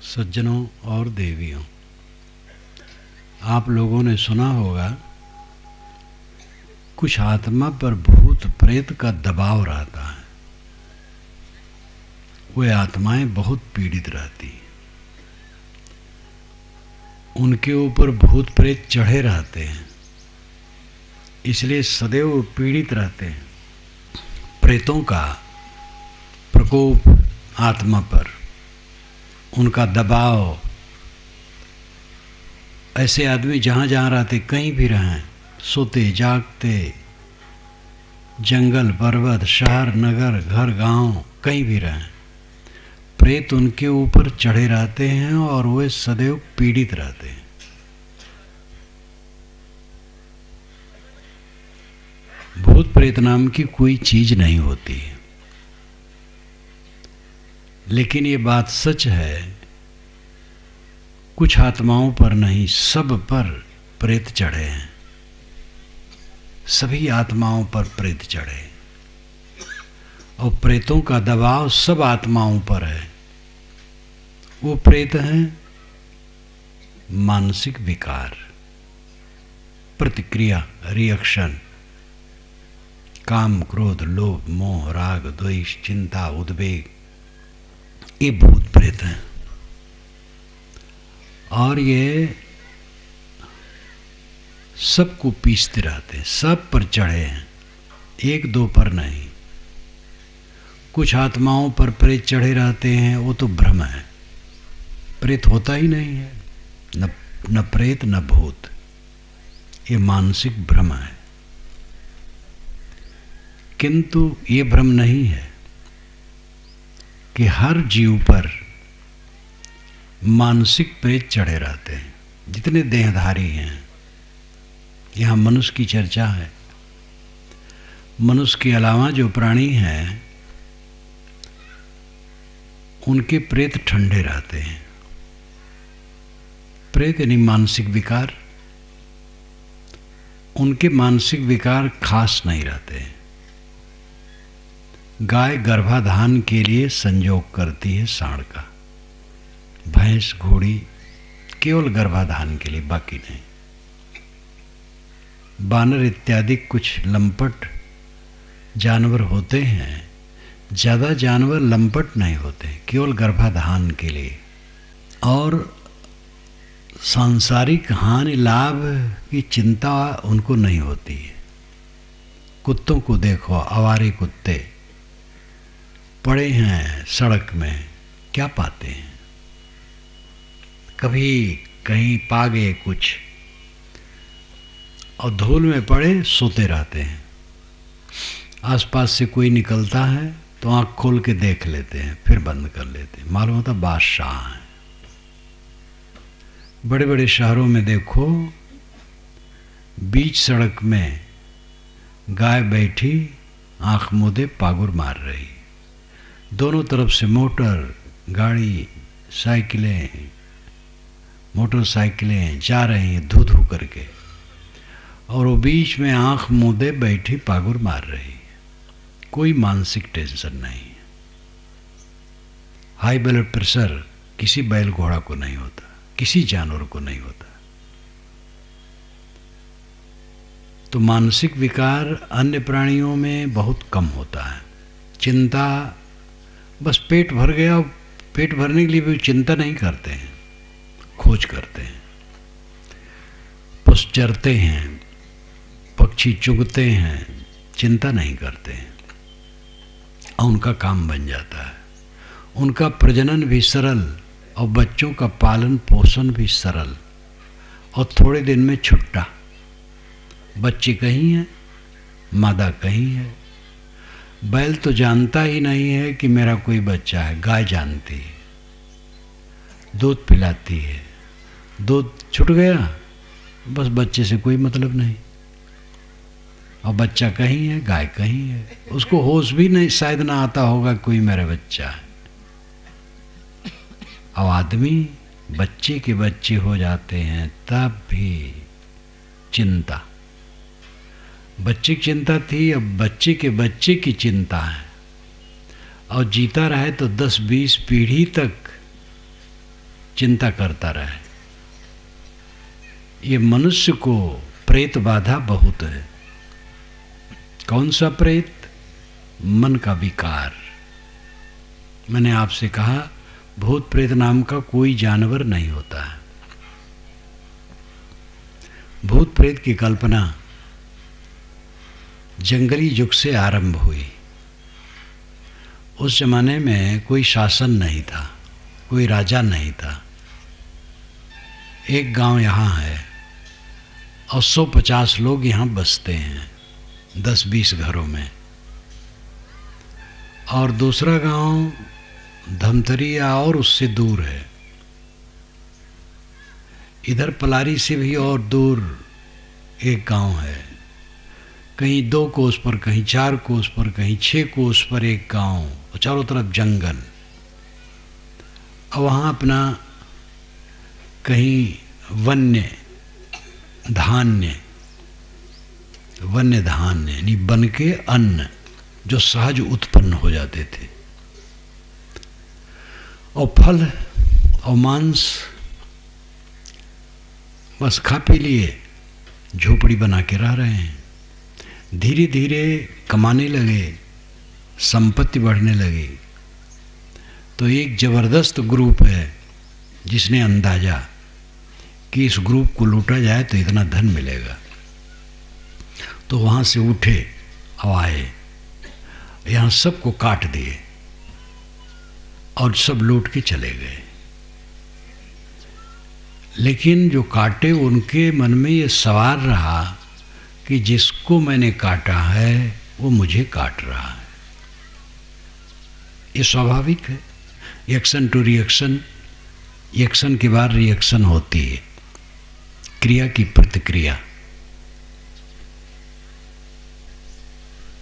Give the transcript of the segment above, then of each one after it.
सज्जनों और देवियों, आप लोगों ने सुना होगा कुछ आत्मा पर भूत प्रेत का दबाव रहता है। वे आत्माएं बहुत पीड़ित रहती हैं, उनके ऊपर भूत प्रेत चढ़े रहते हैं, इसलिए सदैव पीड़ित रहते हैं। प्रेतों का प्रकोप आत्मा पर, उनका दबाव, ऐसे आदमी जहाँ जहाँ रहते, कहीं भी रहें, सोते जागते, जंगल पर्वत शहर नगर घर गांव, कहीं भी रहें, प्रेत उनके ऊपर चढ़े रहते हैं और वे सदैव पीड़ित रहते हैं। भूत प्रेत नाम की कोई चीज नहीं होती है, लेकिन ये बात सच है, कुछ आत्माओं पर नहीं, सब पर प्रेत चढ़े हैं। सभी आत्माओं पर प्रेत चढ़े, और प्रेतों का दबाव सब आत्माओं पर है। वो प्रेत हैं मानसिक विकार, प्रतिक्रिया, रिएक्शन, काम क्रोध लोभ मोह राग द्वेष चिंता उद्वेग, ये भूत प्रेत हैं। और ये सबको पीसते रहते हैं, सब पर चढ़े हैं, एक दो पर नहीं। कुछ आत्माओं पर प्रेत चढ़े रहते हैं, वो तो भ्रम है, प्रेत होता ही नहीं है, न प्रेत न भूत, ये मानसिक भ्रम है। किंतु ये भ्रम नहीं है कि हर जीव पर मानसिक प्रेत चढ़े रहते हैं। जितने देहधारी हैं, यहाँ मनुष्य की चर्चा है, मनुष्य के अलावा जो प्राणी हैं उनके प्रेत ठंडे रहते हैं। प्रेत यानी मानसिक विकार, उनके मानसिक विकार खास नहीं रहते हैं। गाय गर्भाधान के लिए संयोग करती है साँड़ का, भैंस घोड़ी केवल गर्भाधान के लिए, बाकी नहीं। बानर इत्यादि कुछ लंपट जानवर होते हैं, ज़्यादा जानवर लंपट नहीं होते, केवल गर्भाधान के लिए। और सांसारिक हानि लाभ की चिंता उनको नहीं होती है। कुत्तों को देखो, आवारे कुत्ते पड़े हैं सड़क में, क्या पाते हैं? कभी कहीं पा गए कुछ, और धूल में पड़े सोते रहते हैं। आसपास से कोई निकलता है तो आँख खोल के देख लेते हैं, फिर बंद कर लेते हैं, मालूम होता बादशाह हैं। बड़े बड़े शहरों में देखो, बीच सड़क में गाय बैठी, आँख मूंदे पागुर मार रही, दोनों तरफ से मोटर गाड़ी साइकिलें मोटरसाइकिलें जा रही हैं धू धू करके, और वो बीच में आँख मूंदे बैठी पागुर मार रही। कोई मानसिक टेंशन नहीं। हाई ब्लड प्रेशर किसी बैल घोड़ा को नहीं होता, किसी जानवर को नहीं होता। तो मानसिक विकार अन्य प्राणियों में बहुत कम होता है। चिंता, बस पेट भर गया, पेट भरने के लिए भी चिंता नहीं करते हैं, खोज करते हैं। पशु चरते हैं, पक्षी चुगते हैं, चिंता नहीं करते हैं, और उनका काम बन जाता है। उनका प्रजनन भी सरल, और बच्चों का पालन पोषण भी सरल, और थोड़े दिन में छुट्टा। बच्चे कहीं हैं, मादा कहीं है। बैल तो जानता ही नहीं है कि मेरा कोई बच्चा है, गाय जानती है, दूध पिलाती है, दूध छूट गया, बस बच्चे से कोई मतलब नहीं। और बच्चा कहीं है, गाय कहीं है, उसको होश भी नहीं शायद ना आता होगा कोई मेरा बच्चा है। अब आदमी बच्चे के बच्चे हो जाते हैं, तब भी चिंता, बच्चे की चिंता थी, अब बच्चे के बच्चे की चिंता है। और जीता रहे तो 10-20 पीढ़ी तक चिंता करता रहे। ये मनुष्य को प्रेत बाधा बहुत है। कौन सा प्रेत? मन का विकार। मैंने आपसे कहा भूत प्रेत नाम का कोई जानवर नहीं होता है। भूत प्रेत की कल्पना जंगली युग से आरंभ हुई। उस जमाने में कोई शासन नहीं था, कोई राजा नहीं था। एक गांव यहाँ है और 150 लोग यहाँ बसते हैं 10-20 घरों में, और दूसरा गांव धमतरिया और उससे दूर है। इधर पलारी से भी और दूर एक गांव है, कहीं 2 कोस पर, कहीं 4 कोस पर, कहीं 6 कोस पर एक गांव, और चारों तरफ जंगल। और वहाँ अपना कहीं वन्य धान्य यानी बन के अन्न जो सहज उत्पन्न हो जाते थे, और फल और मांस बस खा पी लिए, झोपड़ी बना के रह रहे हैं। धीरे धीरे कमाने लगे, संपत्ति बढ़ने लगी। तो एक जबरदस्त ग्रुप है जिसने अंदाजा कि इस ग्रुप को लूटा जाए तो इतना धन मिलेगा, तो वहाँ से उठे और आए, यहाँ सबको काट दिए और सब लूट के चले गए। लेकिन जो काटे उनके मन में ये सवाल रहा कि जिसको मैंने काटा है वो मुझे काट रहा है। ये स्वाभाविक है, एक्शन टू रिएक्शन, एक्शन के बाद रिएक्शन होती है, क्रिया की प्रतिक्रिया।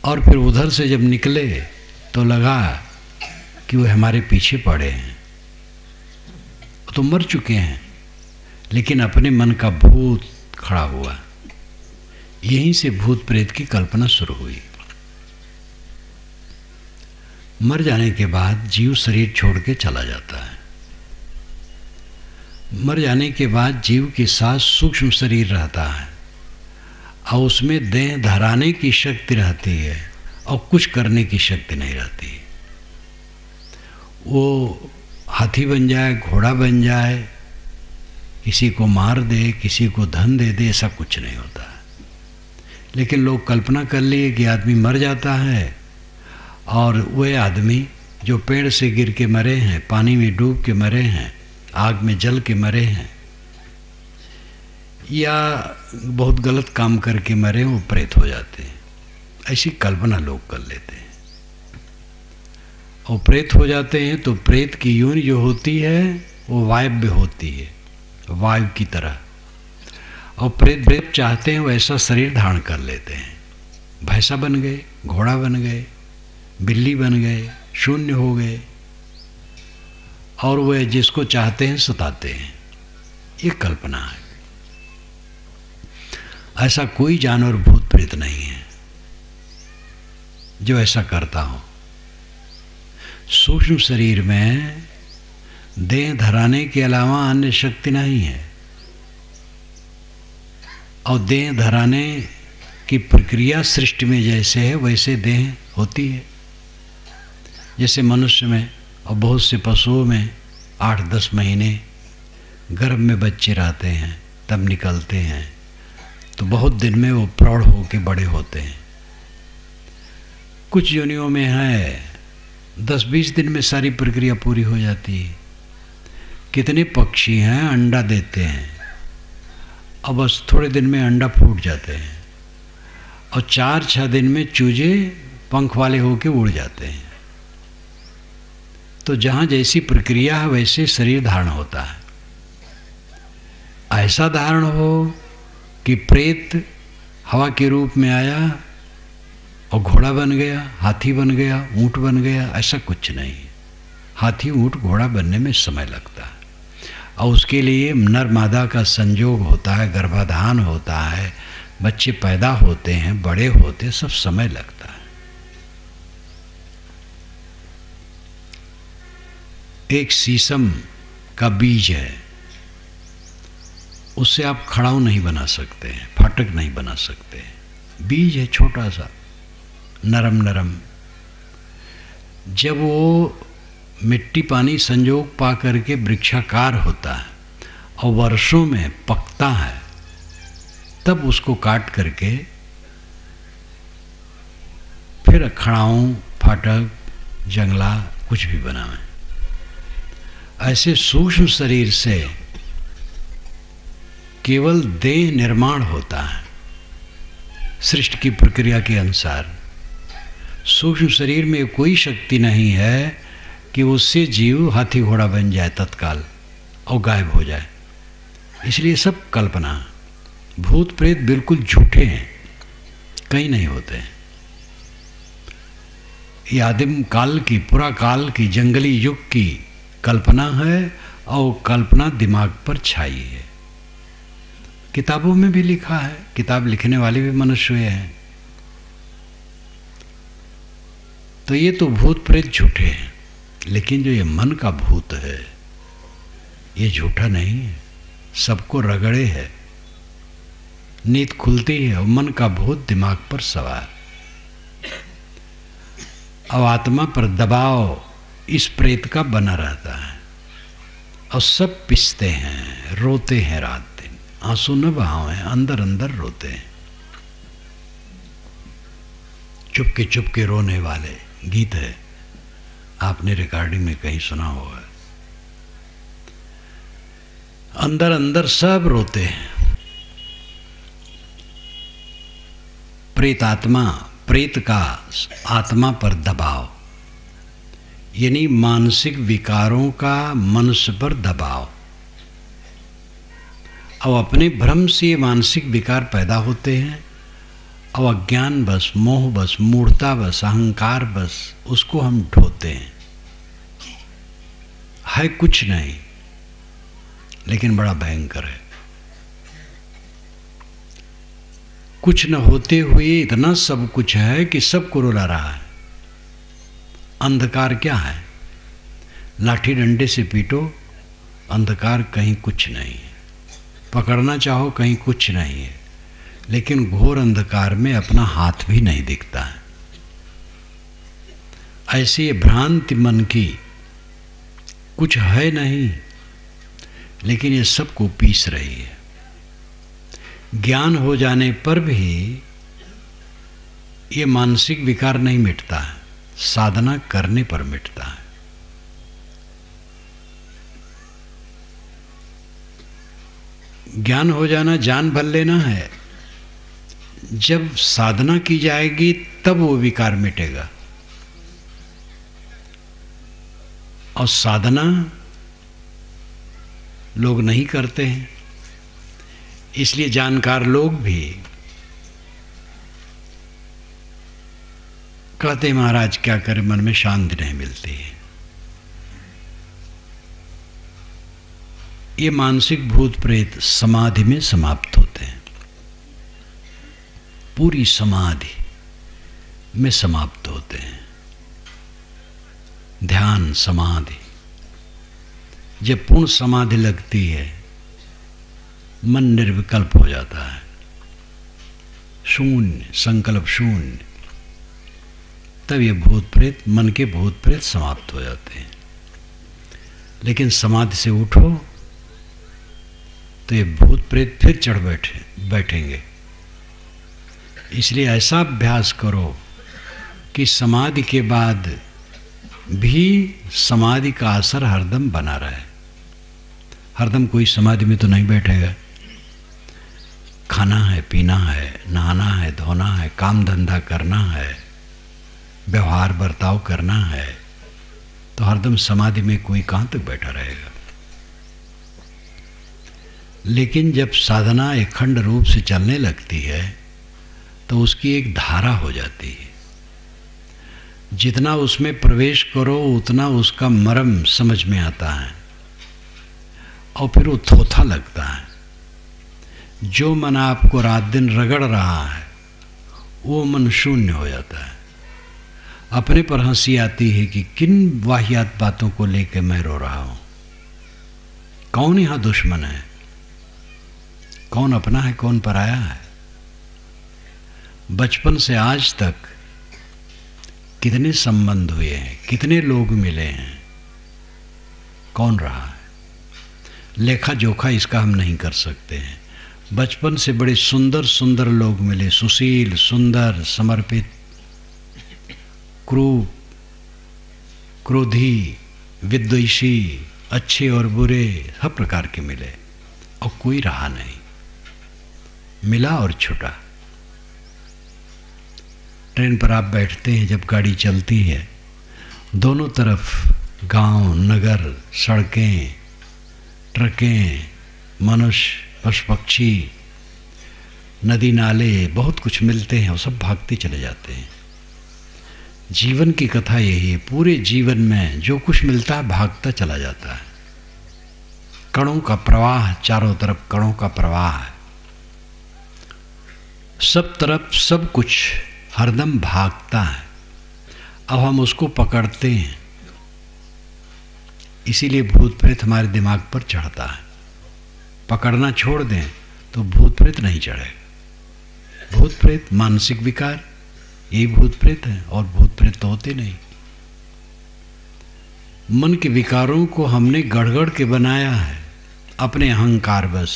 और फिर उधर से जब निकले तो लगा कि वो हमारे पीछे पड़े हैं, तो मर चुके हैं, लेकिन अपने मन का भूत खड़ा हुआ। यहीं से भूत प्रेत की कल्पना शुरू हुई। मर जाने के बाद जीव शरीर छोड़ के चला जाता है। मर जाने के बाद जीव के साथ सूक्ष्म शरीर रहता है और उसमें देह धराने की शक्ति रहती है और कुछ करने की शक्ति नहीं रहती। वो हाथी बन जाए, घोड़ा बन जाए, किसी को मार दे, किसी को धन दे दे, ऐसा कुछ नहीं होता है। लेकिन लोग कल्पना कर लिए कि आदमी मर जाता है और वह आदमी जो पेड़ से गिर के मरे हैं, पानी में डूब के मरे हैं, आग में जल के मरे हैं, या बहुत गलत काम करके मरे, वो प्रेत हो जाते हैं। ऐसी कल्पना लोग कर लेते हैं और प्रेत हो जाते हैं। तो प्रेत की योनि जो होती है वो वायव्य होती है, वायु की तरह। और प्रेत चाहते हैं वैसा शरीर धारण कर लेते हैं। भैंसा बन गए, घोड़ा बन गए, बिल्ली बन गए, शून्य हो गए, और वह जिसको चाहते हैं सताते हैं। ये कल्पना है। ऐसा कोई जानवर भूत प्रेत नहीं है जो ऐसा करता हो। सूक्ष्म शरीर में देह धराने के अलावा अन्य शक्ति नहीं है, और देह धराने की प्रक्रिया सृष्टि में जैसे है वैसे देह होती है। जैसे मनुष्य में और बहुत से पशुओं में 8-10 महीने गर्भ में बच्चे रहते हैं, तब निकलते हैं, तो बहुत दिन में वो प्रौढ़ होकर बड़े होते हैं। कुछ योनियों में है 10-20 दिन में सारी प्रक्रिया पूरी हो जाती है। कितने पक्षी हैं अंडा देते हैं और बस थोड़े दिन में अंडा फूट जाते हैं, और 4-6 दिन में चूजे पंख वाले होकर उड़ जाते हैं। तो जहाँ जैसी प्रक्रिया है वैसे शरीर धारण होता है। ऐसा धारण हो कि प्रेत हवा के रूप में आया और घोड़ा बन गया, हाथी बन गया, ऊंट बन गया, ऐसा कुछ नहीं। हाथी, ऊंट, घोड़ा बनने में समय लगता है, और उसके लिए नर मादा का संयोग होता है, गर्भाधान होता है, बच्चे पैदा होते हैं, बड़े होते, सब समय लगता है। एक शीशम का बीज है, उससे आप खड़ाऊ नहीं बना सकते हैं, फाटक नहीं बना सकते। बीज है छोटा सा, नरम नरम। जब वो मिट्टी पानी संजोग पा करके वृक्षाकार होता है और वर्षों में पकता है, तब उसको काट करके फिर खड़ाऊं, फाटक, जंगला कुछ भी बनावें। ऐसे सूक्ष्म शरीर से केवल देह निर्माण होता है सृष्टि की प्रक्रिया के अनुसार। सूक्ष्म शरीर में कोई शक्ति नहीं है कि उससे जीव हाथी घोड़ा बन जाए तत्काल और गायब हो जाए। इसलिए सब कल्पना। भूत प्रेत बिल्कुल झूठे हैं, कहीं नहीं होते हैं। ये आदिम काल की, पुरा काल की, जंगली युग की कल्पना है और कल्पना दिमाग पर छाई है। किताबों में भी लिखा है, किताब लिखने वाले भी मनुष्य हैं। तो ये तो भूत प्रेत झूठे हैं, लेकिन जो ये मन का भूत है ये झूठा नहीं है, सबको रगड़े है। नींद खुलती है और मन का भूत दिमाग पर सवार। अब आत्मा पर दबाव इस प्रेत का बना रहता है और सब पिसते हैं, रोते हैं रात दिन। आंसू न बहावें, अंदर अंदर रोते हैं। चुपके चुपके रोने वाले गीत है, आपने रिकॉर्डिंग में कहीं सुना होगा। अंदर अंदर सब रोते हैं। प्रेत आत्मा, प्रेत का आत्मा पर दबाव यानी मानसिक विकारों का मनुष्य पर दबाव। अब अपने भ्रम से ये मानसिक विकार पैदा होते हैं और अज्ञान बस, मोह बस, मूढ़ता बस, अहंकार बस, उसको हम ढोते हैं। है कुछ नहीं, लेकिन बड़ा भयंकर है। कुछ न होते हुए इतना सब कुछ है कि सबको रुला रहा है। अंधकार क्या है? लाठी डंडे से पीटो, अंधकार कहीं कुछ नहीं है। पकड़ना चाहो कहीं कुछ नहीं है, लेकिन घोर अंधकार में अपना हाथ भी नहीं दिखता है। ऐसी ये भ्रांति मन की, कुछ है नहीं, लेकिन ये सबको पीस रही है। ज्ञान हो जाने पर भी ये मानसिक विकार नहीं मिटता है, साधना करने पर मिटता है। ज्ञान हो जाना जान भर लेना है। जब साधना की जाएगी तब वो विकार मिटेगा। और साधना लोग नहीं करते हैं, इसलिए जानकार लोग भी कहते महाराज क्या करें, मन में शांति नहीं मिलती है। ये मानसिक भूत प्रेत समाधि में समाप्त होते हैं, पूरी समाधि में समाप्त होते हैं। ध्यान समाधि, जब पूर्ण समाधि लगती है मन निर्विकल्प हो जाता है, शून्य, संकल्प शून्य, तब ये भूत प्रेत, मन के भूत प्रेत समाप्त हो जाते हैं। लेकिन समाधि से उठो तो ये भूत प्रेत फिर चढ़ बैठेंगे। इसलिए ऐसा अभ्यास करो कि समाधि के बाद भी समाधि का असर हरदम बना रहे। हरदम कोई समाधि में तो नहीं बैठेगा। खाना है, पीना है, नहाना है, धोना है, काम धंधा करना है, व्यवहार बर्ताव करना है, तो हरदम समाधि में कोई कहाँ तक बैठा रहेगा। लेकिन जब साधना अखंड रूप से चलने लगती है तो उसकी एक धारा हो जाती है। जितना उसमें प्रवेश करो उतना उसका मर्म समझ में आता है और फिर वो थोथा लगता है। जो मन आपको रात दिन रगड़ रहा है वो मन शून्य हो जाता है। अपने पर हंसी आती है कि किन वाहियात बातों को लेकर मैं रो रहा हूं। कौन यहां दुश्मन है, कौन अपना है, कौन पराया है। बचपन से आज तक कितने संबंध हुए हैं, कितने लोग मिले हैं, कौन रहा है। लेखा जोखा इसका हम नहीं कर सकते हैं। बचपन से बड़े सुंदर सुंदर लोग मिले, सुशील, सुंदर, समर्पित, क्रूर, क्रोधी, विद्वेषी, अच्छे और बुरे, हर प्रकार के मिले, और कोई रहा नहीं, मिला और छुटा। ट्रेन पर आप बैठते हैं, जब गाड़ी चलती है, दोनों तरफ गांव, नगर, सड़कें, ट्रकें, मनुष्य, पशु पक्षी, नदी नाले, बहुत कुछ मिलते हैं और सब भागते चले जाते हैं। जीवन की कथा यही है। पूरे जीवन में जो कुछ मिलता है भागता चला जाता है। कणों का प्रवाह, चारों तरफ कणों का प्रवाह है, सब तरफ सब कुछ हरदम भागता है। अब हम उसको पकड़ते हैं, इसीलिए भूत प्रेत हमारे दिमाग पर चढ़ता है। पकड़ना छोड़ दें तो भूत प्रेत नहीं चढ़ेगा। भूत प्रेत मानसिक विकार, यही भूत प्रेत है, और भूत प्रेत तो होते नहीं। मन के विकारों को हमने गढ़ के बनाया है अपने अहंकार बस।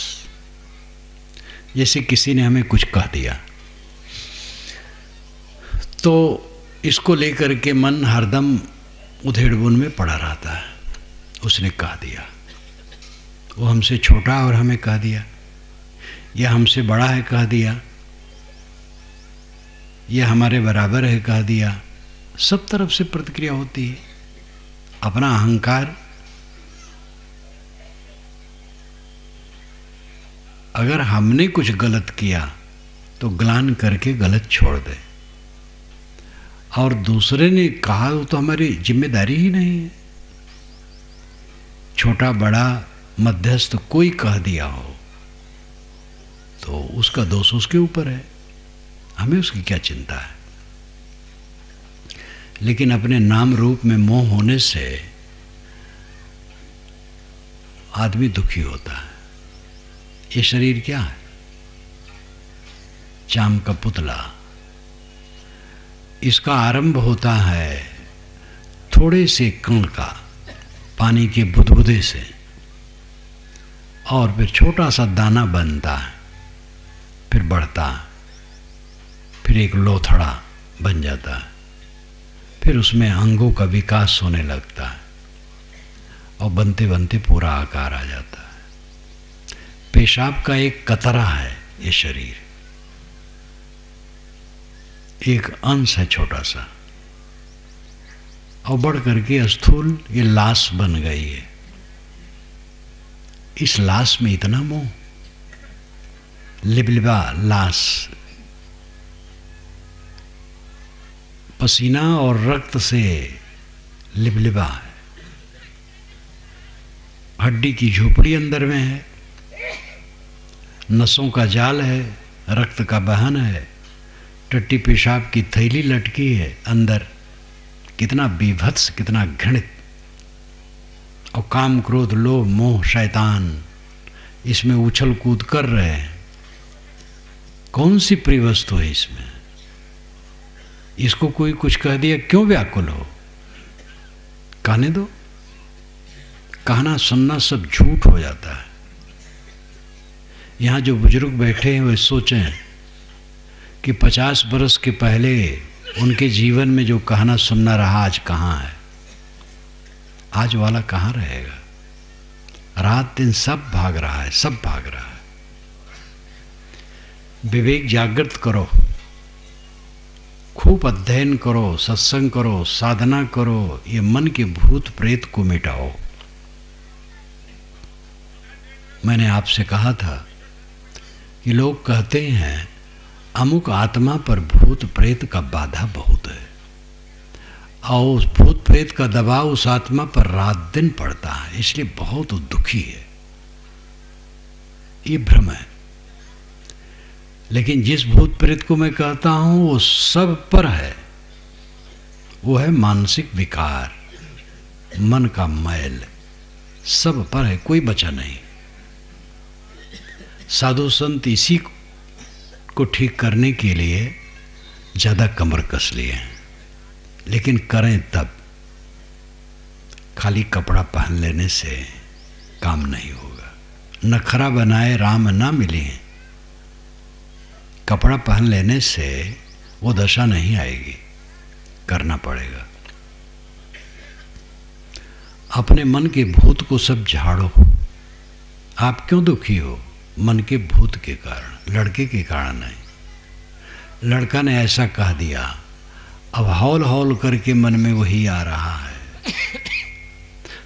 जैसे किसी ने हमें कुछ कह दिया तो इसको लेकर के मन हरदम उधेड़बुन में पड़ा रहता है। उसने कह दिया, वो हमसे छोटा और हमें कह दिया, या हमसे बड़ा है कह दिया, यह हमारे बराबर है कह दिया। सब तरफ से प्रतिक्रिया होती है। अपना अहंकार, अगर हमने कुछ गलत किया तो ग्लान करके गलत छोड़ दे, और दूसरे ने कहा तो हमारी जिम्मेदारी ही नहीं है। छोटा बड़ा मध्यस्थ कोई कह दिया हो तो उसका दोष उसके ऊपर है, हमें उसकी क्या चिंता है। लेकिन अपने नाम रूप में मोह होने से आदमी दुखी होता है। ये शरीर क्या है? चाम का पुतला। इसका आरंभ होता है थोड़े से कण का, पानी के बुदबुदे से, और फिर छोटा सा दाना बनता है, फिर बढ़ता है, फिर एक लोथड़ा बन जाता है, फिर उसमें अंगों का विकास होने लगता है, और बनते बनते पूरा आकार आ जाता है। पेशाब का एक कतरा है ये शरीर, एक अंश है छोटा सा, और बढ़ करके स्थूल ये लाश बन गई है। इस लाश में इतना मोह, लिबलिबा लाश, पसीना और रक्त से लिबलिबा है। हड्डी की झोपड़ी अंदर में है, नसों का जाल है, रक्त का बहन है, टट्टी पेशाब की थैली लटकी है अंदर। कितना बीभत्स, कितना घृणित। और काम क्रोध लोभ मोह शैतान इसमें उछल कूद कर रहे हैं। कौन सी प्रिय वस्तु है इसमें? इसको कोई कुछ कह दिया, क्यों व्याकुल हो? कहने दो। कहना सुनना सब झूठ हो जाता है। यहाँ जो बुजुर्ग बैठे हैं वे सोचें कि 50 बरस के पहले उनके जीवन में जो कहना सुनना रहा आज कहाँ है? आज वाला कहाँ रहेगा? रात दिन सब भाग रहा है, सब भाग रहा है। विवेक जागृत करो, खूब अध्ययन करो, सत्संग करो, साधना करो, ये मन के भूत प्रेत को मिटाओ। मैंने आपसे कहा था कि लोग कहते हैं अमुक आत्मा पर भूत प्रेत का बाधा बहुत है, और उस भूत प्रेत का दबाव उस आत्मा पर रात दिन पड़ता है, इसलिए बहुत दुखी है। ये भ्रम है। लेकिन जिस भूत प्रेत को मैं कहता हूं वो सब पर है, वो है मानसिक विकार, मन का मैल सब पर है, कोई बचा नहीं। साधु संत इसी को ठीक करने के लिए ज़्यादा कमर कस लिए हैं, लेकिन करें तब। खाली कपड़ा पहन लेने से काम नहीं होगा। नखरा बनाए राम ना मिले, कपड़ा पहन लेने से वो दशा नहीं आएगी, करना पड़ेगा। अपने मन के भूत को सब झाड़ो। आप क्यों दुखी हो? मन के भूत के कारण, लड़के के कारण नहीं। लड़का ने ऐसा कह दिया, अब हौल हौल करके मन में वही आ रहा है।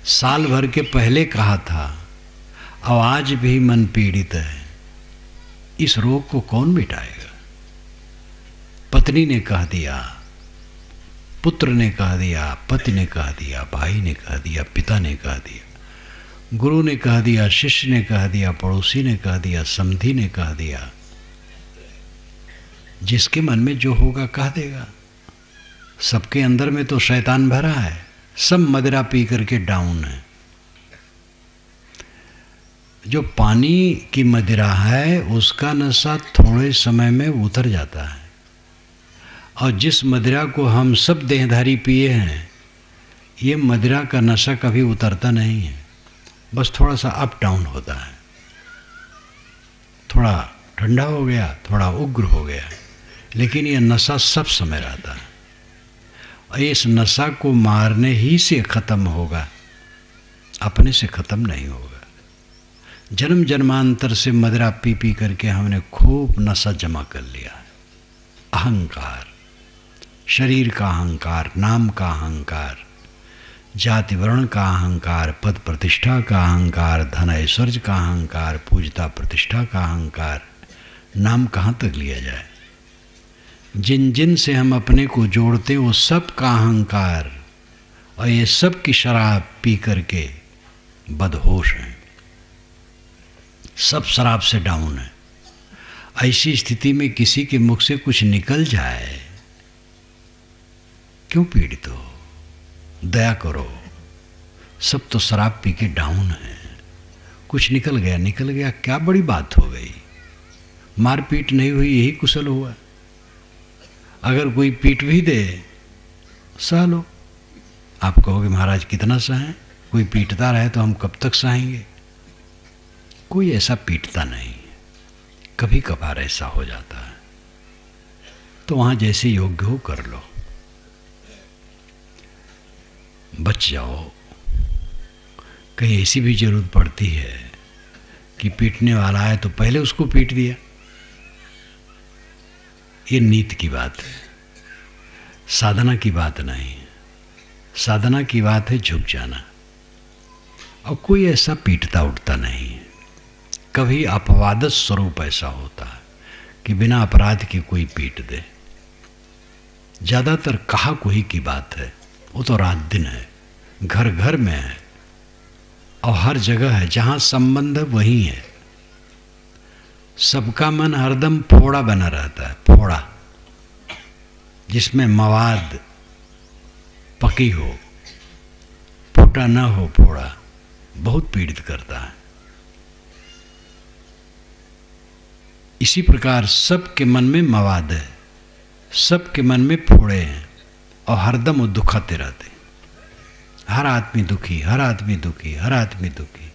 साल भर के पहले कहा था, अब आज भी मन पीड़ित है। इस रोग को कौन मिटाएगा? पत्नी ने कह दिया, पुत्र ने कह दिया, पति ने कह दिया, भाई ने कह दिया, पिता ने कह दिया, गुरु ने कह दिया, शिष्य ने कह दिया, पड़ोसी ने कह दिया, समधी ने कह दिया। जिसके मन में जो होगा कह देगा। सबके अंदर में तो शैतान भरा है, सब मदिरा पी करके डाउन है। जो पानी की मदिरा है उसका नशा थोड़े समय में उतर जाता है, और जिस मदिरा को हम सब देहधारी पिए हैं, ये मदिरा का नशा कभी उतरता नहीं है, बस थोड़ा सा अप डाउन होता है। थोड़ा ठंडा हो गया, थोड़ा उग्र हो गया, लेकिन ये नशा सब समय रहता है। और इस नशा को मारने ही से ख़त्म होगा, अपने से ख़त्म नहीं होगा। जन्म जन्मांतर से मदिरा पी पी करके हमने खूब नशा जमा कर लिया है। अहंकार, शरीर का अहंकार, नाम का अहंकार, जाति वर्ण का अहंकार, पद प्रतिष्ठा का अहंकार, धन ऐश्वर्य का अहंकार, पूजता प्रतिष्ठा का अहंकार। नाम कहाँ तक लिया जाए? जिन जिन से हम अपने को जोड़ते वो सब का अहंकार, और ये सब की शराब पी करके बदहोश हैं, सब शराब से डाउन है। ऐसी स्थिति में किसी के मुख से कुछ निकल जाए, क्यों पीड़ित हो? दया करो। सब तो शराब पी के डाउन है, कुछ निकल गया, निकल गया, क्या बड़ी बात हो गई? मारपीट नहीं हुई, यही कुशल हुआ। अगर कोई पीट भी दे, सह लो। आप कहोगे महाराज कितना सहें? कोई पीटता रहे तो हम कब तक सहेंगे? कोई ऐसा पीटता नहीं, कभी कभार ऐसा हो जाता है, तो वहाँ जैसे योग्य हो कर लो, बच जाओ। कहीं ऐसी भी जरूरत पड़ती है कि पीटने वाला है तो पहले उसको पीट दिया। ये नीति की बात है, साधना की बात नहीं। साधना की बात है झुक जाना, और कोई ऐसा पीटता उठता नहीं है। कभी अपवाद स्वरूप ऐसा होता है कि बिना अपराध के कोई पीट दे। ज़्यादातर कहा कोई की बात है, वो तो रात दिन है, घर घर में है, और हर जगह है। जहाँ संबंध है वहीं है। सबका मन हरदम फोड़ा बना रहता है, फोड़ा जिसमें मवाद पकी हो, फूटा ना हो। फोड़ा बहुत पीड़ित करता है। इसी प्रकार सबके मन में मवाद है, सबके मन में फोड़े हैं, और हरदम वो दुखाते रहते हैं। हर आदमी दुखी, हर आदमी दुखी, हर आदमी दुखी।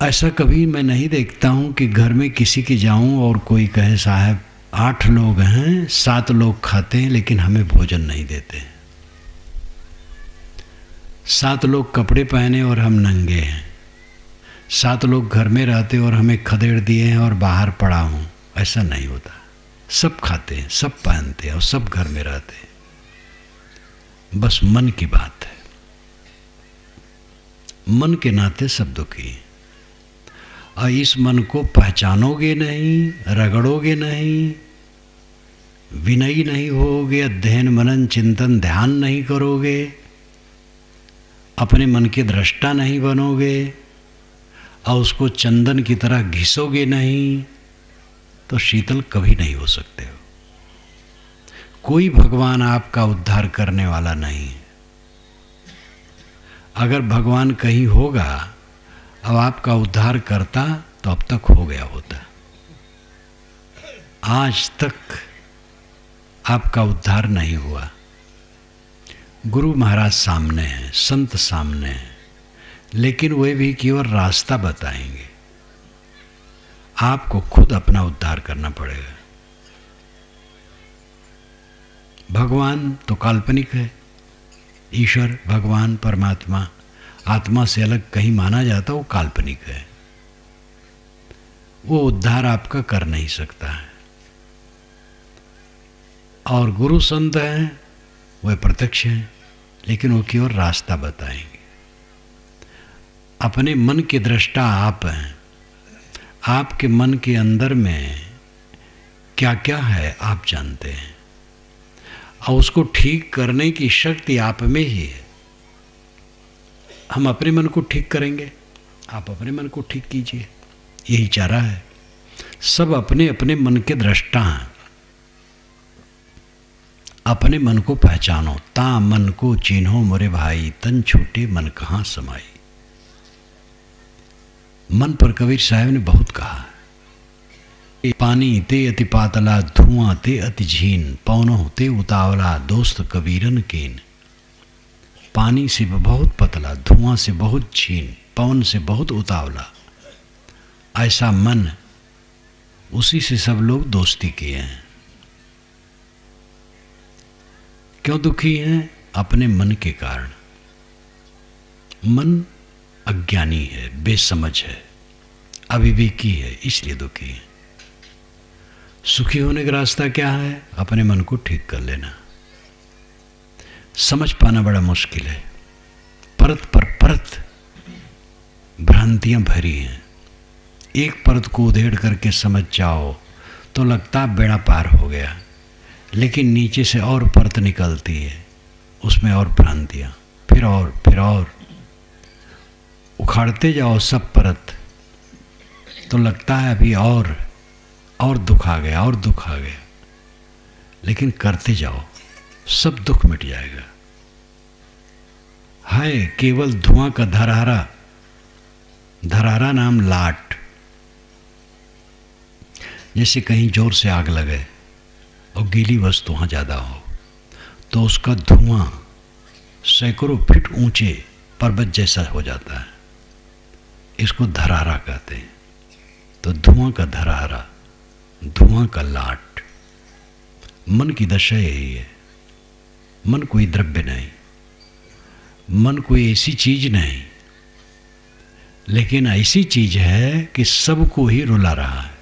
ऐसा कभी मैं नहीं देखता हूँ कि घर में किसी के जाऊँ और कोई कहे साहब 8 लोग हैं, 7 लोग खाते हैं लेकिन हमें भोजन नहीं देते। 7 लोग कपड़े पहने और हम नंगे हैं। 7 लोग घर में रहते और हमें खदेड़ दिए हैं और बाहर पड़ा हूँ। ऐसा नहीं होता। सब खाते हैं, सब पहनते हैं और सब घर में रहते हैं। बस मन की बात है। मन के नाते सब दुखी। और इस मन को पहचानोगे नहीं, रगड़ोगे नहीं, विनयी नहीं होगे, अध्ययन मनन चिंतन ध्यान नहीं करोगे, अपने मन के दृष्टा नहीं बनोगे, और उसको चंदन की तरह घिसोगे नहीं, तो शीतल कभी नहीं हो सकते हो। कोई भगवान आपका उद्धार करने वाला नहीं है। अगर भगवान कहीं होगा अब आपका उद्धार करता तो अब तक हो गया होता। आज तक आपका उद्धार नहीं हुआ। गुरु महाराज सामने हैं, संत सामने हैं, लेकिन वे भी केवल रास्ता बताएंगे। आपको खुद अपना उद्धार करना पड़ेगा। भगवान तो काल्पनिक है, ईश्वर, भगवान, परमात्मा आत्मा से अलग कहीं माना जाता, वो काल्पनिक है। वो उद्धार आपका कर नहीं सकता है। और गुरु संत हैं, वह प्रत्यक्ष हैं, लेकिन वो केवल रास्ता बताएंगे। अपने मन के दृष्टा आप हैं। आपके मन के अंदर में क्या क्या है आप जानते हैं, और उसको ठीक करने की शक्ति आप में ही है। हम अपने मन को ठीक करेंगे, आप अपने मन को ठीक कीजिए, यही चारा है। सब अपने अपने मन के दृष्टा हैं। अपने मन को पहचानो, ता मन को चिन्हो मोरे भाई, तन छूटे मन कहाँ समाई। मन पर कबीर साहब ने बहुत कहा। पानी ते अति पातला, धुआं ते अति झीन, पौनो ते उतावला, दोस्त कबीरन कीन। पानी से बहुत पतला, धुआं से बहुत झीन, पवन से बहुत उतावला, ऐसा मन, उसी से सब लोग दोस्ती किए हैं। क्यों दुखी हैं? अपने मन के कारण। मन अज्ञानी है, बेसमझ है, अविवेकी है, इसलिए दुखी है। सुखी होने का रास्ता क्या है? अपने मन को ठीक कर लेना। समझ पाना बड़ा मुश्किल है। परत पर परत भ्रांतियां भरी हैं। एक परत को उधेड़ करके समझ जाओ तो लगता बेड़ा पार हो गया, लेकिन नीचे से और परत निकलती है, उसमें और भ्रांतियां, फिर और उखाड़ते जाओ सब परत तो लगता है अभी और दुख आ गया, और दुख आ गया, लेकिन करते जाओ सब दुख मिट जाएगा। है केवल धुआं का धरारा नाम लाट। जैसे कहीं जोर से आग लगे और गीली वस्तु वहाँ ज़्यादा हो तो उसका धुआं सैकड़ों फीट ऊंचे पर्वत जैसा हो जाता है। इसको धरारा कहते हैं। तो धुआं का धरारा, धुआं का लाट, मन की दशा यही है। मन कोई द्रव्य नहीं, मन कोई ऐसी चीज नहीं, लेकिन ऐसी चीज है कि सबको ही रुला रहा है।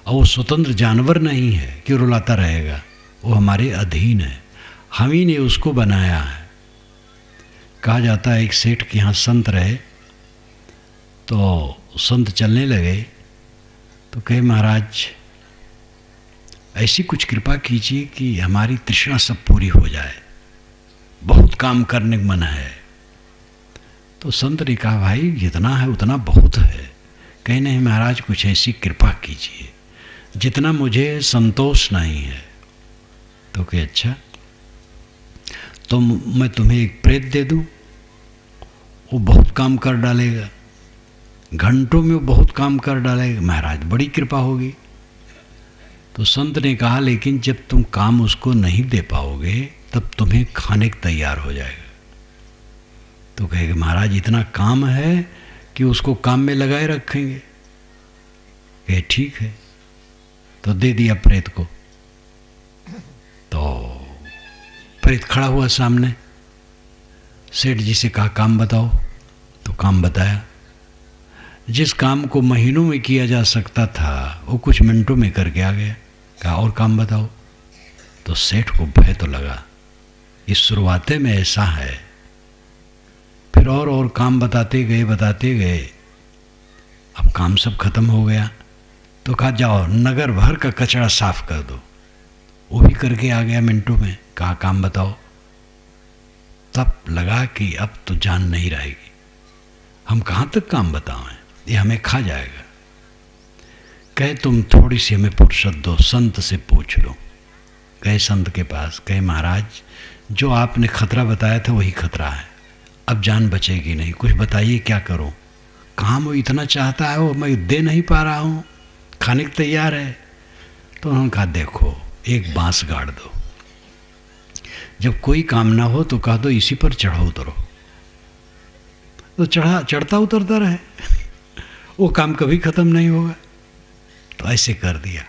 और वो स्वतंत्र जानवर नहीं है कि रुलाता रहेगा, वो हमारे अधीन है, हम ही ने उसको बनाया है। कहा जाता है एक सेठ के यहाँ संत रहे, तो संत चलने लगे तो कहे महाराज ऐसी कुछ कृपा कीजिए कि हमारी तृष्णा सब पूरी हो जाए, बहुत काम करने का मन है। तो संत ने कहा भाई जितना है उतना बहुत है। कहे नहीं महाराज कुछ ऐसी कृपा कीजिए जितना मुझे संतोष नहीं है। तो कहे अच्छा तो मैं तुम्हें एक प्रेत दे दूं, वो बहुत काम कर डालेगा, घंटों में वो बहुत काम कर डालेगा। महाराज बड़ी कृपा होगी। तो संत ने कहा लेकिन जब तुम काम उसको नहीं दे पाओगे तब तुम्हें खाने को तैयार हो जाएगा। तो कहेगा महाराज इतना काम है कि उसको काम में लगाए रखेंगे। कहे ठीक है। तो दे दिया प्रेत को। तो प्रेत खड़ा हुआ सामने, सेठ जी से कहा काम बताओ। तो काम बताया। जिस काम को महीनों में किया जा सकता था वो कुछ मिनटों में करके आ गया। कहा और काम बताओ। तो सेठ को भय तो लगा, इस शुरुआते में ऐसा है। फिर और काम बताते गए। अब काम सब खत्म हो गया। तो कहा जाओ नगर भर का कचरा साफ कर दो। वो भी करके आ गया मिनटों में। कहा काम बताओ। तब लगा कि अब तो जान नहीं रहेगी, हम कहाँ तक काम बताएं, ये हमें खा जाएगा। कहे तुम थोड़ी सी हमें फुर्सत दो, संत से पूछ लो। गए संत के पास, कहे महाराज जो आपने खतरा बताया था वही खतरा है, अब जान बचेगी नहीं, कुछ बताइए क्या करूं। काम वो इतना चाहता है, वो मैं दे नहीं पा रहा हूं, खाने को तैयार है। तो उन्होंने कहा देखो एक बांस गाड़ दो, जब कोई काम ना हो तो कह दो इसी पर चढ़ो उतरो, तो चढ़ता उतरता रहे, वो काम कभी खत्म नहीं होगा। तो ऐसे कर दिया।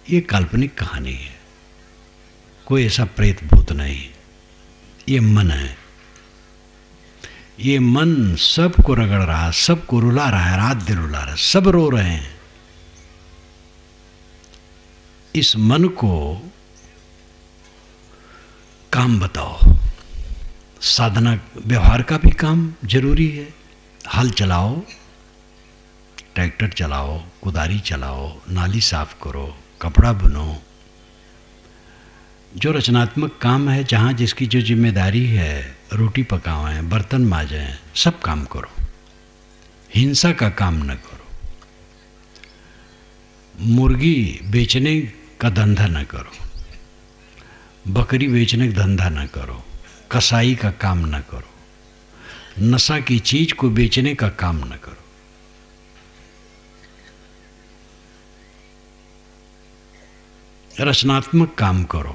ये काल्पनिक कहानी है, कोई ऐसा प्रेत भूत नहीं, ये मन है। ये मन सबको रगड़ रहा, सबको रुला रहा है, रात दिन रुला रहा है, सब रो रहे हैं। इस मन को काम बताओ। साधना व्यवहार का भी काम जरूरी है। हल चलाओ, ट्रैक्टर चलाओ, कुदारी चलाओ, नाली साफ करो, कपड़ा बुनो, जो रचनात्मक काम है, जहाँ जिसकी जो जिम्मेदारी है, रोटी पकाएं, बर्तन माजें, सब काम करो। हिंसा का काम न करो, मुर्गी बेचने का धंधा न करो, बकरी बेचने का धंधा न करो, कसाई का काम न करो, नशा की चीज को बेचने का काम न करो। रचनात्मक काम करो,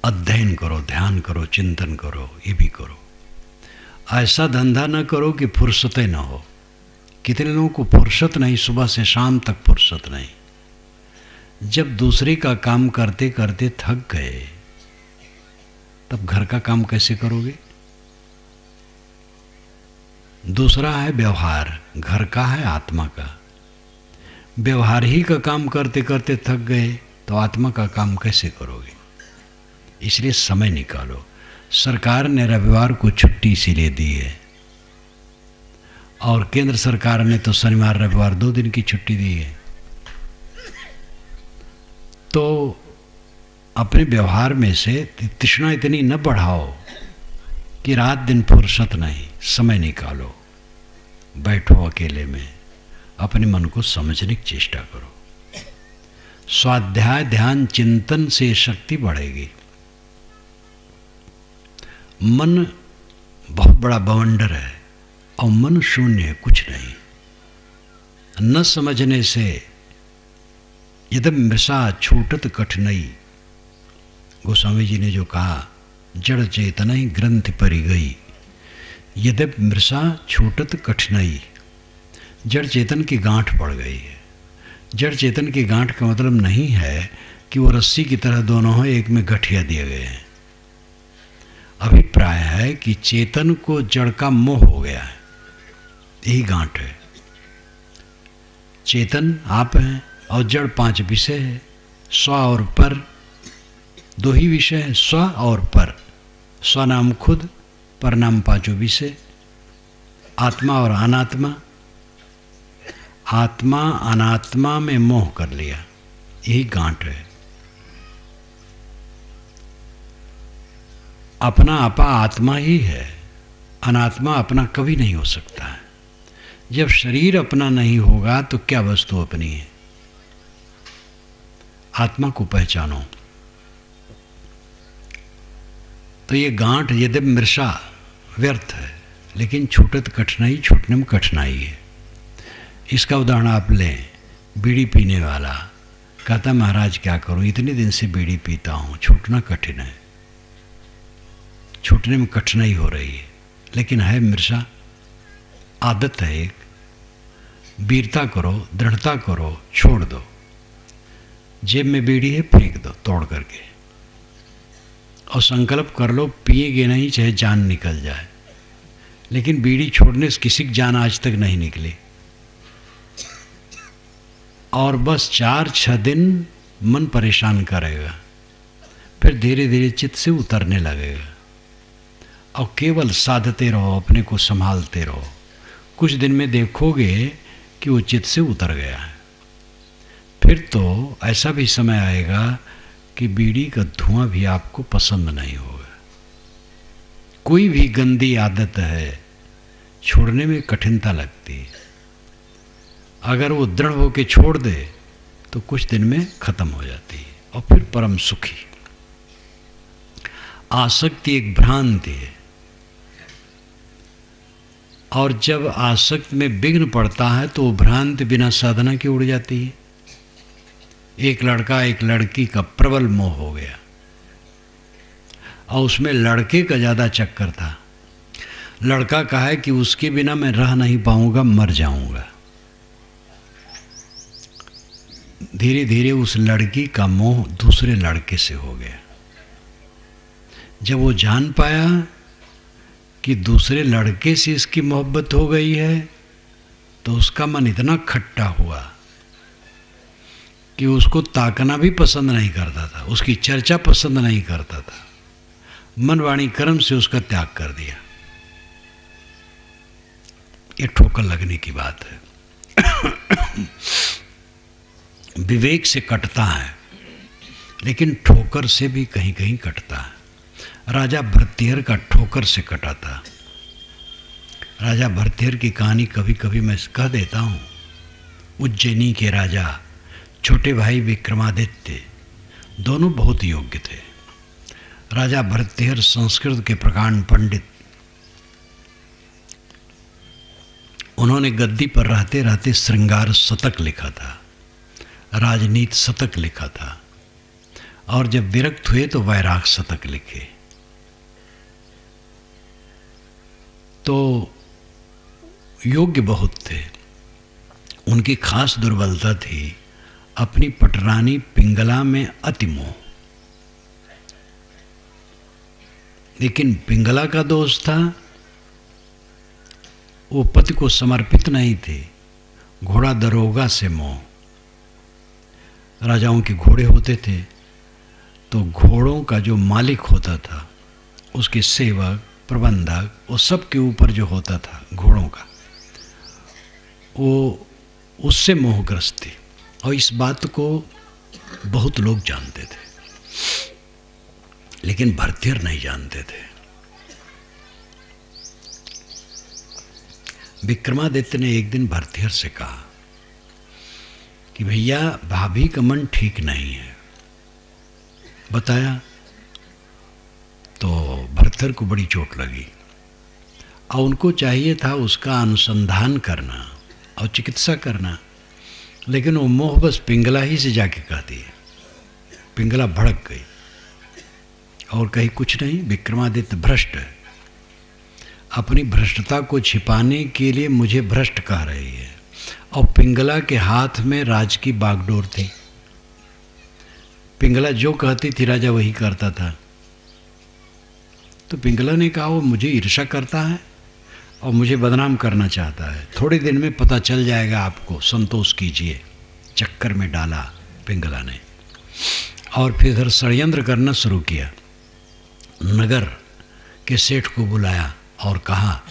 अध्ययन करो, ध्यान करो, चिंतन करो, ये भी करो। ऐसा धंधा न करो कि फुर्सतें न हो। कितने लोगों को फुर्सत नहीं, सुबह से शाम तक फुर्सत नहीं। जब दूसरे का काम करते करते थक गए तब घर का काम कैसे करोगे? दूसरा है व्यवहार, घर का है आत्मा का। व्यवहार ही का काम करते करते थक गए तो आत्मा का काम कैसे करोगे? इसलिए समय निकालो। सरकार ने रविवार को छुट्टी इसीलिए दी है, और केंद्र सरकार ने तो शनिवार रविवार 2 दिन की छुट्टी दी है। तो अपने व्यवहार में से तृष्णा इतनी न बढ़ाओ कि रात दिन फुर्सत नहीं। समय निकालो, बैठो अकेले में, अपने मन को समझने की चेष्टा करो। स्वाध्याय ध्यान चिंतन से शक्ति बढ़ेगी। मन बहुत बड़ा बवंडर है और मन शून्य है, कुछ नहीं। न समझने से यदि मृषा छूटत कठिनाई, गोस्वामी जी ने जो कहा, जड़ चेतना ही ग्रंथि परी गई। यदि मृषा छूटत कठिनाई, जड़ चेतन की गांठ पड़ गई है। जड़ चेतन की गांठ का मतलब नहीं है कि वो रस्सी की तरह दोनों हैं, एक में गठिया दिए गए हैं। अभिप्राय है कि चेतन को जड़ का मोह हो गया है, यही गांठ है। चेतन आप हैं और जड़ 5 विषय है, स्व और पर 2 ही विषय है, स्व और पर। स्व नाम खुद, पर नाम 5 विषय, आत्मा और अनात्मा। आत्मा अनात्मा में मोह कर लिया, यही गांठ है। अपना आपा आत्मा ही है, अनात्मा अपना कभी नहीं हो सकता है। जब शरीर अपना नहीं होगा तो क्या वस्तु अपनी है? आत्मा को पहचानो। तो ये गांठ यदि मृषा व्यर्थ है, लेकिन छूटत कठिनाई, छूटने में कठिनाई है। इसका उदाहरण आप लें, बीड़ी पीने वाला कहता महाराज क्या करूं, इतने दिन से बीड़ी पीता हूं, छूटना कठिन है, छूटने में कठिनाई हो रही है। लेकिन है मृषा, आदत है एक। वीरता करो, दृढ़ता करो, छोड़ दो। जेब में बीड़ी है, फेंक दो तोड़ करके, और संकल्प कर लो पिएगे नहीं, चाहे जान निकल जाए। लेकिन बीड़ी छोड़ने से किसी की जान आज तक नहीं निकली। और बस 4-6 दिन मन परेशान करेगा, फिर धीरे धीरे चित्त से उतरने लगेगा। और केवल साधते रहो, अपने को संभालते रहो। कुछ दिन में देखोगे कि वो चित्त से उतर गया है। फिर तो ऐसा भी समय आएगा कि बीड़ी का धुआं भी आपको पसंद नहीं होगा। कोई भी गंदी आदत है, छोड़ने में कठिनता लगती है। अगर वो दृढ़ होकर छोड़ दे तो कुछ दिन में खत्म हो जाती है। और फिर परम सुखी। आसक्ति एक भ्रांति है, और जब आसक्ति में विघ्न पड़ता है तो वो भ्रांति बिना साधना के उड़ जाती है। एक लड़का एक लड़की का प्रबल मोह हो गया, और उसमें लड़के का ज़्यादा चक्कर था। लड़का कहा है कि उसके बिना मैं रह नहीं पाऊंगा, मर जाऊंगा। धीरे धीरे उस लड़की का मोह दूसरे लड़के से हो गया। जब वो जान पाया कि दूसरे लड़के से इसकी मोहब्बत हो गई है, तो उसका मन इतना खट्टा हुआ कि उसको ताकना भी पसंद नहीं करता था, उसकी चर्चा पसंद नहीं करता था। मन वाणी कर्म से उसका त्याग कर दिया। ये ठोकर लगने की बात है। विवेक से कटता है, लेकिन ठोकर से भी कहीं कहीं कटता है। राजा भरतहर का ठोकर से कटा था। राजा भरतहर की कहानी कभी कभी मैं कह देता हूँ। उज्जैनी के राजा छोटे भाई विक्रमादित्य दोनों बहुत योग्य थे। राजा भरतहर संस्कृत के प्रकांड पंडित, उन्होंने गद्दी पर रहते रहते श्रृंगार शतक लिखा था, राजनीति शतक लिखा था, और जब विरक्त हुए तो वैराग शतक लिखे। तो योग्य बहुत थे। उनकी खास दुर्बलता थी अपनी पटरानी पिंगला में अति मोह। लेकिन पिंगला का दोष था, वो पति को समर्पित नहीं थे। घोड़ा दरोगा से मोह। राजाओं के घोड़े होते थे, तो घोड़ों का जो मालिक होता था, उसके सेवक प्रबंधक, वो सब के ऊपर जो होता था घोड़ों का, वो उससे मोहग्रस्त थे। और इस बात को बहुत लोग जानते थे, लेकिन भरतहर नहीं जानते थे। विक्रमादित्य ने एक दिन भरतहर से कहा कि भैया भाभी का मन ठीक नहीं है। बताया तो भरतहर को बड़ी चोट लगी, और उनको चाहिए था उसका अनुसंधान करना और चिकित्सा करना, लेकिन वो मोह बस पिंगला ही से जाके कहती है। पिंगला भड़क गई और कही कुछ नहीं, विक्रमादित्य भ्रष्ट है, अपनी भ्रष्टता को छिपाने के लिए मुझे भ्रष्ट कह रही है। और पिंगला के हाथ में राज की बागडोर थी। पिंगला जो कहती थी राजा वही करता था। तो पिंगला ने कहा वो मुझे ईर्ष्या करता है और मुझे बदनाम करना चाहता है, थोड़े दिन में पता चल जाएगा आपको, संतोष कीजिए। चक्कर में डाला पिंगला ने, और फिर इधर षड्यंत्र करना शुरू किया। नगर के सेठ को बुलाया और कहा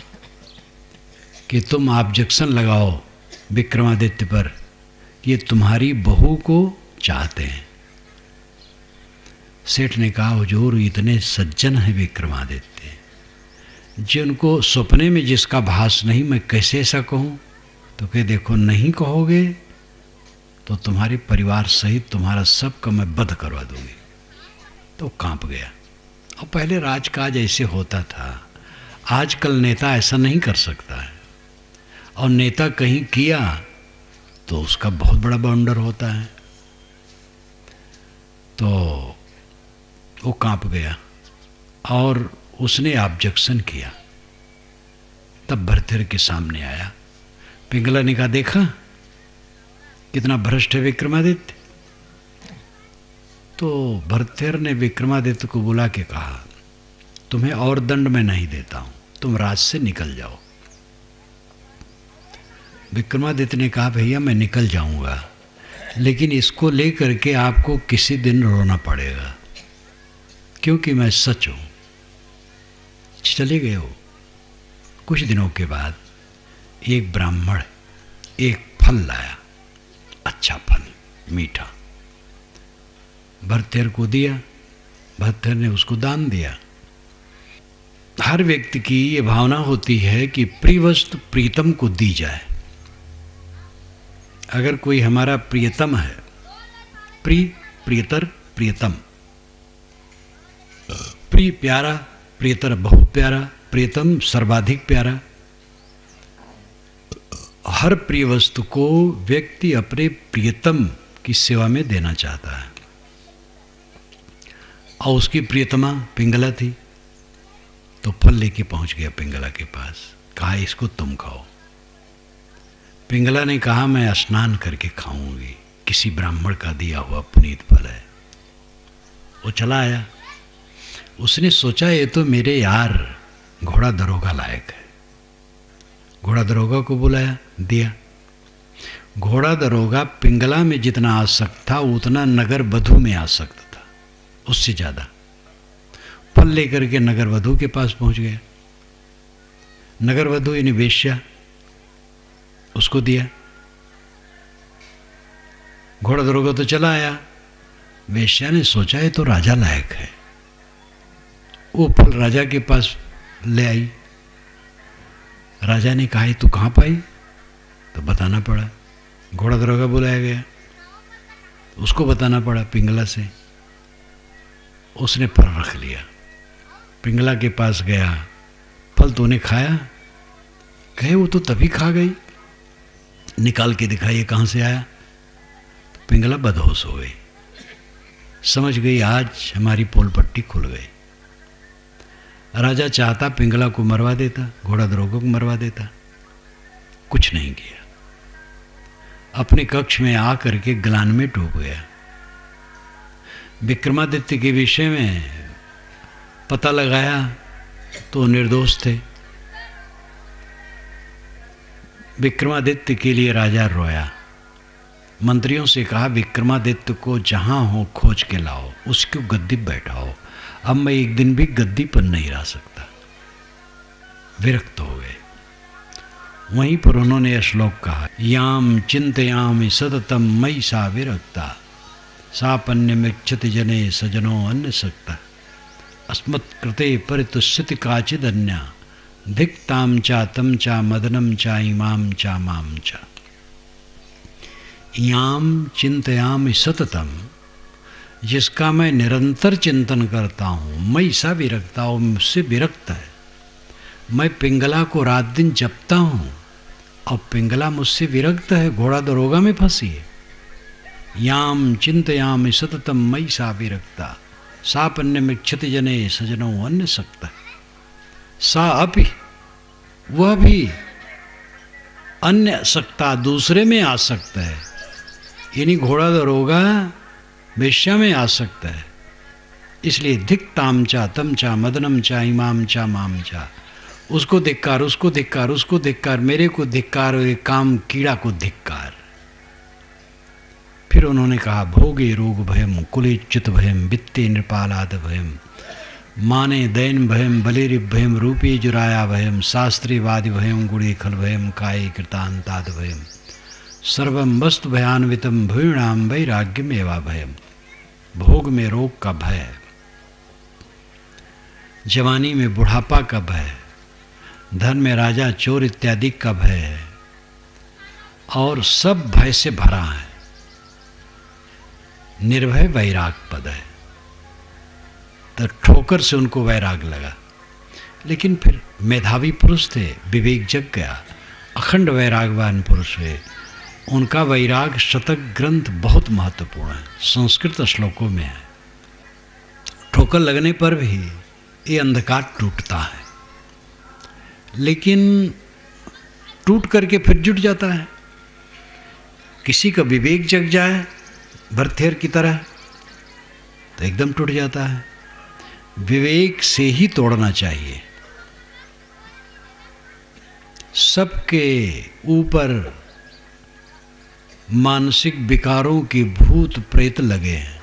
कि तुम ऑब्जेक्शन लगाओ विक्रमादित्य पर, ये तुम्हारी बहू को चाहते हैं। सेठ ने कहा हुजूर इतने सज्जन हैं विक्रमादित्य, जिनको सपने में जिसका भास नहीं, मैं कैसे ऐसा कहूँ? तो कहे देखो नहीं कहोगे तो तुम्हारे परिवार सहित तुम्हारा सबका मैं वध करवा दूंगी। तो कांप गया। और पहले राजकाज ऐसे होता था, आजकल नेता ऐसा नहीं कर सकता है, और नेता कहीं किया तो उसका बहुत बड़ा बाउंडर होता है। तो वो कांप गया और उसने ऑब्जेक्शन किया। तब भरतहर के सामने आया। पिंगला ने कहा देखा कितना भ्रष्ट है विक्रमादित्य। तो भरतहर ने विक्रमादित्य को बुला के कहा तुम्हें और दंड मैं नहीं देता हूं, तुम राज से निकल जाओ। विक्रमादित्य ने कहा भैया मैं निकल जाऊंगा, लेकिन इसको लेकर के आपको किसी दिन रोना पड़ेगा, क्योंकि मैं सच हूं। चले गए हो। कुछ दिनों के बाद एक ब्राह्मण एक फल लाया, अच्छा फल, मीठा। भरतहर को दिया, भरतहर ने उसको दान दिया। हर व्यक्ति की ये भावना होती है कि प्रिय वस्तु प्रीतम को दी जाए। अगर कोई हमारा प्रियतम है, प्रिय, प्रियतर, प्रियतम, प्रिय प्यारा, प्रियतर बहुत प्यारा, प्रियतम सर्वाधिक प्यारा। हर प्रिय वस्तु को व्यक्ति अपने प्रियतम की सेवा में देना चाहता है। और उसकी प्रियतमा पिंगला थी, तो फल लेके पहुंच गया पिंगला के पास, कहा इसको तुम खाओ। पिंगला ने कहा मैं स्नान करके खाऊंगी, किसी ब्राह्मण का दिया हुआ पुनीत फल है। वो चला आया, उसने सोचा ये तो मेरे यार घोड़ा दरोगा लायक है। घोड़ा दरोगा को बुलाया, दिया। घोड़ा दरोगा पिंगला में जितना आसक्त था उतना नगर वधु में आसक्त था, उससे ज़्यादा। फल लेकर के नगर वधु के पास पहुंच गया। नगर वधु यानी वेश्या, उसको दिया। घोड़ा दरोगा तो चला आया। वेश्या ने सोचा है तो राजा लायक है, वो फल राजा के पास ले आई। राजा ने कहा तू कहाँ पाई, तो बताना पड़ा। घोड़ा दरोगा बुलाया गया, उसको बताना पड़ा पिंगला से। उसने फल रख लिया, पिंगला के पास गया, फल तूने खाया? कहे वो तो तभी खा गई। निकाल के दिखाइए कहाँ से आया। पिंगला बदहोश हो गई, समझ गई आज हमारी पोल पट्टी खुल गई। राजा चाहता पिंगला को मरवा देता, घोड़ा दरोगा को मरवा देता, कुछ नहीं किया। अपने कक्ष में आकर के ग्लान में डूब गया। विक्रमादित्य के विषय में पता लगाया तो निर्दोष थे। विक्रमादित्य के लिए राजा रोया, मंत्रियों से कहा विक्रमादित्य को जहां हो खोज के लाओ, उसको गद्दी बैठाओ। अब मैं एक दिन भी गद्दी पर नहीं रह सकता। विरक्त हो गए। वहीं पर उन्होंने यह श्लोक कहा, याम चिंतयामि सततम मयि सा विरक्ता, सापन्यमिच्छति जने सजनो अन्य सक्ता, अस्मत्कृते परितुष्यति काचिदन्या, धिक्ताम चा तम चा मदनम चा इमाम चा माम चा। याम चिंतयामि सततम, जिसका मैं निरंतर चिंतन करता हूँ, मैं सा विरक्ता हूँ, मुझसे विरक्त है। मैं पिंगला को रात दिन जपता हूँ और पिंगला मुझसे विरक्त है, घोड़ा दरोगा में फंसी है। याम चिंतयामि सततम मयि सा विरक्ता, सापन्यमिच्छति जने सजनो अन्य सक्ता। सा अपि, वह भी अन्य सक्ता, दूसरे में आ सकता है। यानी घोड़ा दरोगा वेश्या में आ सकता है। इसलिए धिक ताम चा तम चा मदनम चा इमाम चा माम चा, उसको धिक्कार, उसको धिक्कार, उसको धिक्कार, मेरे को धिक्कार, और काम कीड़ा को धिक्कार। फिर उन्होंने कहा भोगे रोग भयम, कुले च्युत भयम, वित्ते नृपालाद भयम, माने दैन भयम, बलेरि भयम, रूपे जुराया भयम, शास्त्रे वादि भयम, गुणे खल भयम, काये कृतांताद भयम, सर्वम वस्तु भयान्वितम, भूणाम वैराग्यम एवा भयम। भोग में रोग का भय, जवानी में बुढ़ापा का भय, धन में राजा चोर इत्यादि का भय है, और सब भय से भरा है। निर्भय वैराग पद है, तो ठोकर से उनको वैराग लगा। लेकिन फिर मेधावी पुरुष थे, विवेक जग गया, अखंड वैरागवान पुरुष हुए। उनका वैराग शतक ग्रंथ बहुत महत्वपूर्ण है, संस्कृत श्लोकों में है। ठोकर लगने पर भी ये अंधकार टूटता है, लेकिन टूट करके फिर जुट जाता है। किसी का विवेक जग जाए भरथेर की तरह तो एकदम टूट जाता है। विवेक से ही तोड़ना चाहिए। सबके ऊपर मानसिक विकारों के भूत प्रेत लगे हैं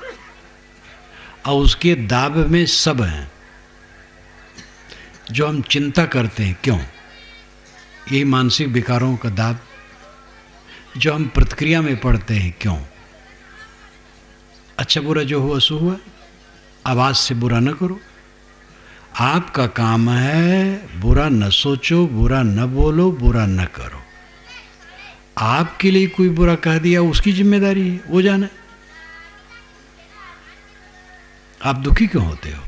और उसके दाब में सब हैं। जो हम चिंता करते हैं, क्यों? यही मानसिक विकारों का दाब। जो हम प्रतिक्रिया में पड़ते हैं, क्यों? अच्छा बुरा जो हुआ सो हुआ, आवाज से बुरा न करो। आपका काम है बुरा न सोचो, बुरा न बोलो, बुरा न करो। आपके लिए कोई बुरा कह दिया, उसकी जिम्मेदारी है, वो जाने। आप दुखी क्यों होते हो?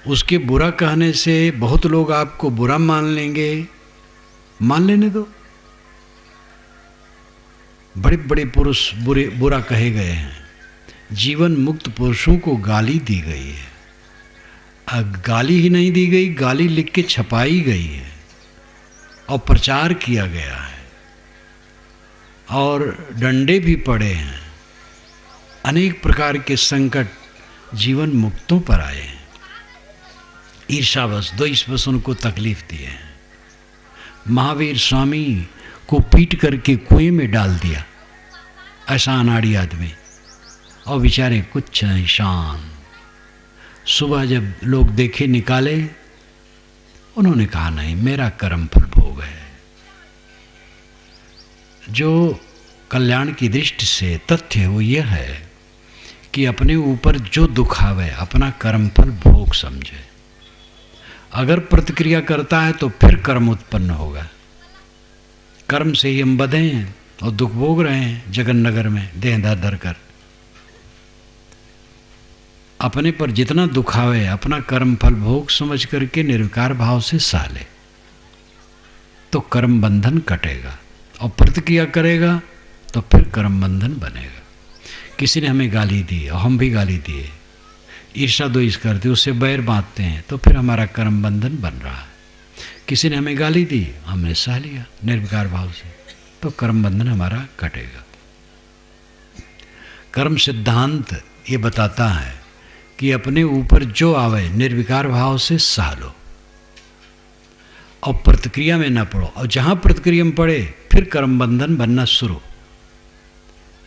उसके बुरा कहने से बहुत लोग आपको बुरा मान लेंगे, मान लेने दो। बड़े बड़े पुरुष बुरा कहे गए हैं, जीवन मुक्त पुरुषों को गाली दी गई है। गाली ही नहीं दी गई, गाली लिख के छपाई गई है और प्रचार किया गया है और डंडे भी पड़े हैं। अनेक प्रकार के संकट जीवन मुक्तों पर आए हैं। ईर्ष्यावश, द्वेषवश उनको तकलीफ दिए हैं। महावीर स्वामी को पीट करके कुएं में डाल दिया, ऐसा अनाड़ी आदमी, और बेचारे कुछ नहीं, शान। सुबह जब लोग देखे निकाले, उन्होंने कहा नहीं, मेरा कर्म फल भोग है। जो कल्याण की दृष्टि से तथ्य है वो यह है कि अपने ऊपर जो दुख आवे अपना कर्मफल भोग समझे। अगर प्रतिक्रिया करता है तो फिर कर्म उत्पन्न होगा। कर्म से ही हम बंधे हैं और दुख भोग रहे हैं जगन नगर में देह धर धर कर। अपने पर जितना दुख आवे अपना कर्म फल भोग समझ करके निर्विकार भाव से सह ले तो कर्म बंधन कटेगा, और प्रतिक्रिया करेगा तो फिर कर्म बंधन बनेगा। किसी ने हमें गाली दी और हम भी गाली दिए, ईर्ष्या द्वेष करते, उससे बैर बांधते हैं, तो फिर हमारा कर्म बंधन बन रहा है। किसी ने हमें गाली दी, हमने सह लिया निर्विकार भाव से, तो कर्म बंधन हमारा कटेगा। कर्म सिद्धांत ये बताता है कि अपने ऊपर जो आवे निर्विकार भाव से सह लो और प्रतिक्रिया में न पड़ो, और जहां प्रतिक्रिया में पड़े फिर कर्म बंधन बनना शुरू।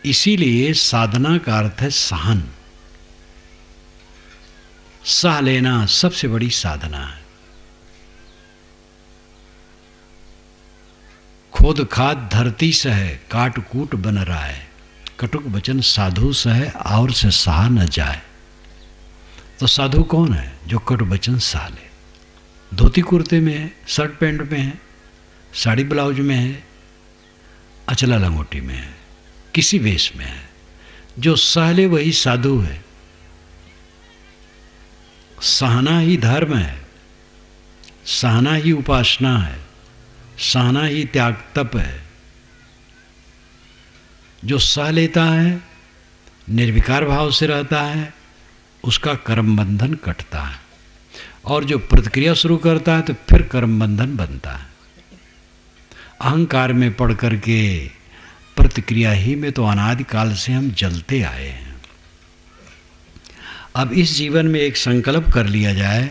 इसीलिए साधना का अर्थ है सहन। सह लेना सबसे बड़ी साधना है। खोद खाद धरती सह काट कूट बन रहा है, कटुक वचन साधु सह और से सहा न जाए। तो साधु कौन है? जो कटु वचन सह ले। धोती कुर्ते में है, शर्ट पैंट में है, साड़ी ब्लाउज में है, अचला लंगोटी में है, किसी वेश में है, जो सह ले वही साधु है। सहना ही धर्म है, सहना ही उपासना है, सहना ही त्याग तप है। जो सह लेता है, निर्विकार भाव से रहता है, उसका कर्म बंधन कटता है, और जो प्रतिक्रिया शुरू करता है तो फिर कर्म बंधन बनता है। अहंकार में पड़ करके प्रतिक्रिया ही में तो अनादि काल से हम जलते आए हैं। अब इस जीवन में एक संकल्प कर लिया जाए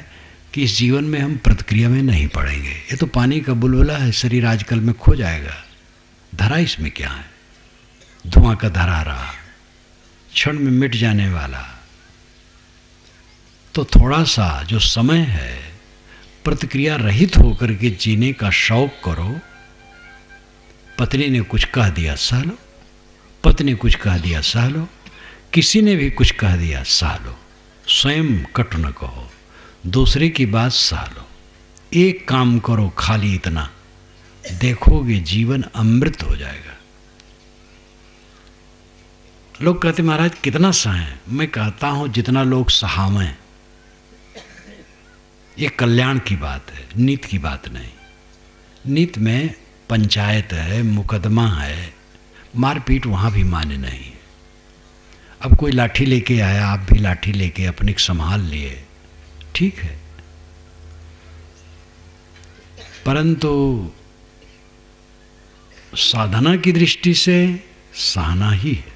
कि इस जीवन में हम प्रतिक्रिया में नहीं पड़ेंगे। ये तो पानी का बुलबुला है, शरीर आजकल में खो जाएगा, धरा इसमें क्या है? धुआं का धरा रहा, क्षण में मिट जाने वाला। तो थोड़ा सा जो समय है प्रतिक्रिया रहित होकर के जीने का शौक करो। पत्नी ने कुछ कह दिया सह लो, पत्नी कुछ कह दिया सह लो, किसी ने भी कुछ कह दिया सह लो। स्वयं कटु न कहो, दूसरे की बात सह लो। एक काम करो खाली इतना, देखोगे जीवन अमृत हो जाएगा। लोग कहते महाराज कितना सहें? मैं कहता हूं जितना लोग सहावें। ये कल्याण की बात है, नीत की बात नहीं। नीत में पंचायत है, मुकदमा है, मारपीट वहाँ भी मान्य नहीं है। अब कोई लाठी लेके आया, आप भी लाठी लेके अपने संभाल लिए, ठीक है, परंतु साधना की दृष्टि से सहना ही है।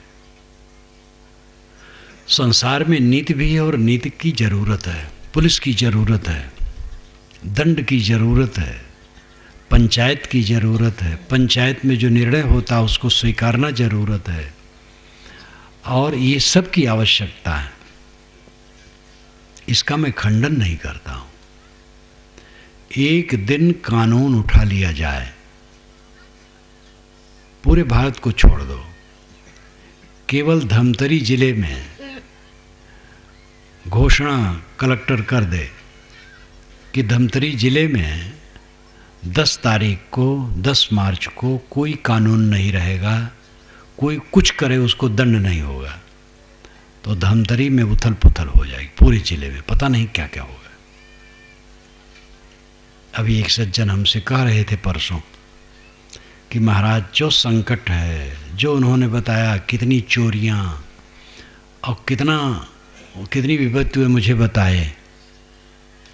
संसार में नीति भी है और नीति की जरूरत है, पुलिस की जरूरत है, दंड की जरूरत है, पंचायत की जरूरत है। पंचायत में जो निर्णय होता है उसको स्वीकारना जरूरत है, और ये सब की आवश्यकता है। इसका मैं खंडन नहीं करता हूं। एक दिन कानून उठा लिया जाए, पूरे भारत को छोड़ दो, केवल धमतरी जिले में घोषणा कलेक्टर कर दे कि धमतरी जिले में 10 तारीख को, 10 मार्च को कोई कानून नहीं रहेगा, कोई कुछ करे उसको दंड नहीं होगा, तो तो धमतरी में उथल पुथल हो जाएगी पूरे जिले में, पता नहीं क्या क्या होगा। अभी एक सज्जन हमसे कह रहे थे परसों कि महाराज जो संकट है, जो उन्होंने बताया, कितनी चोरियां और कितनी विपत्ति हुए मुझे बताए,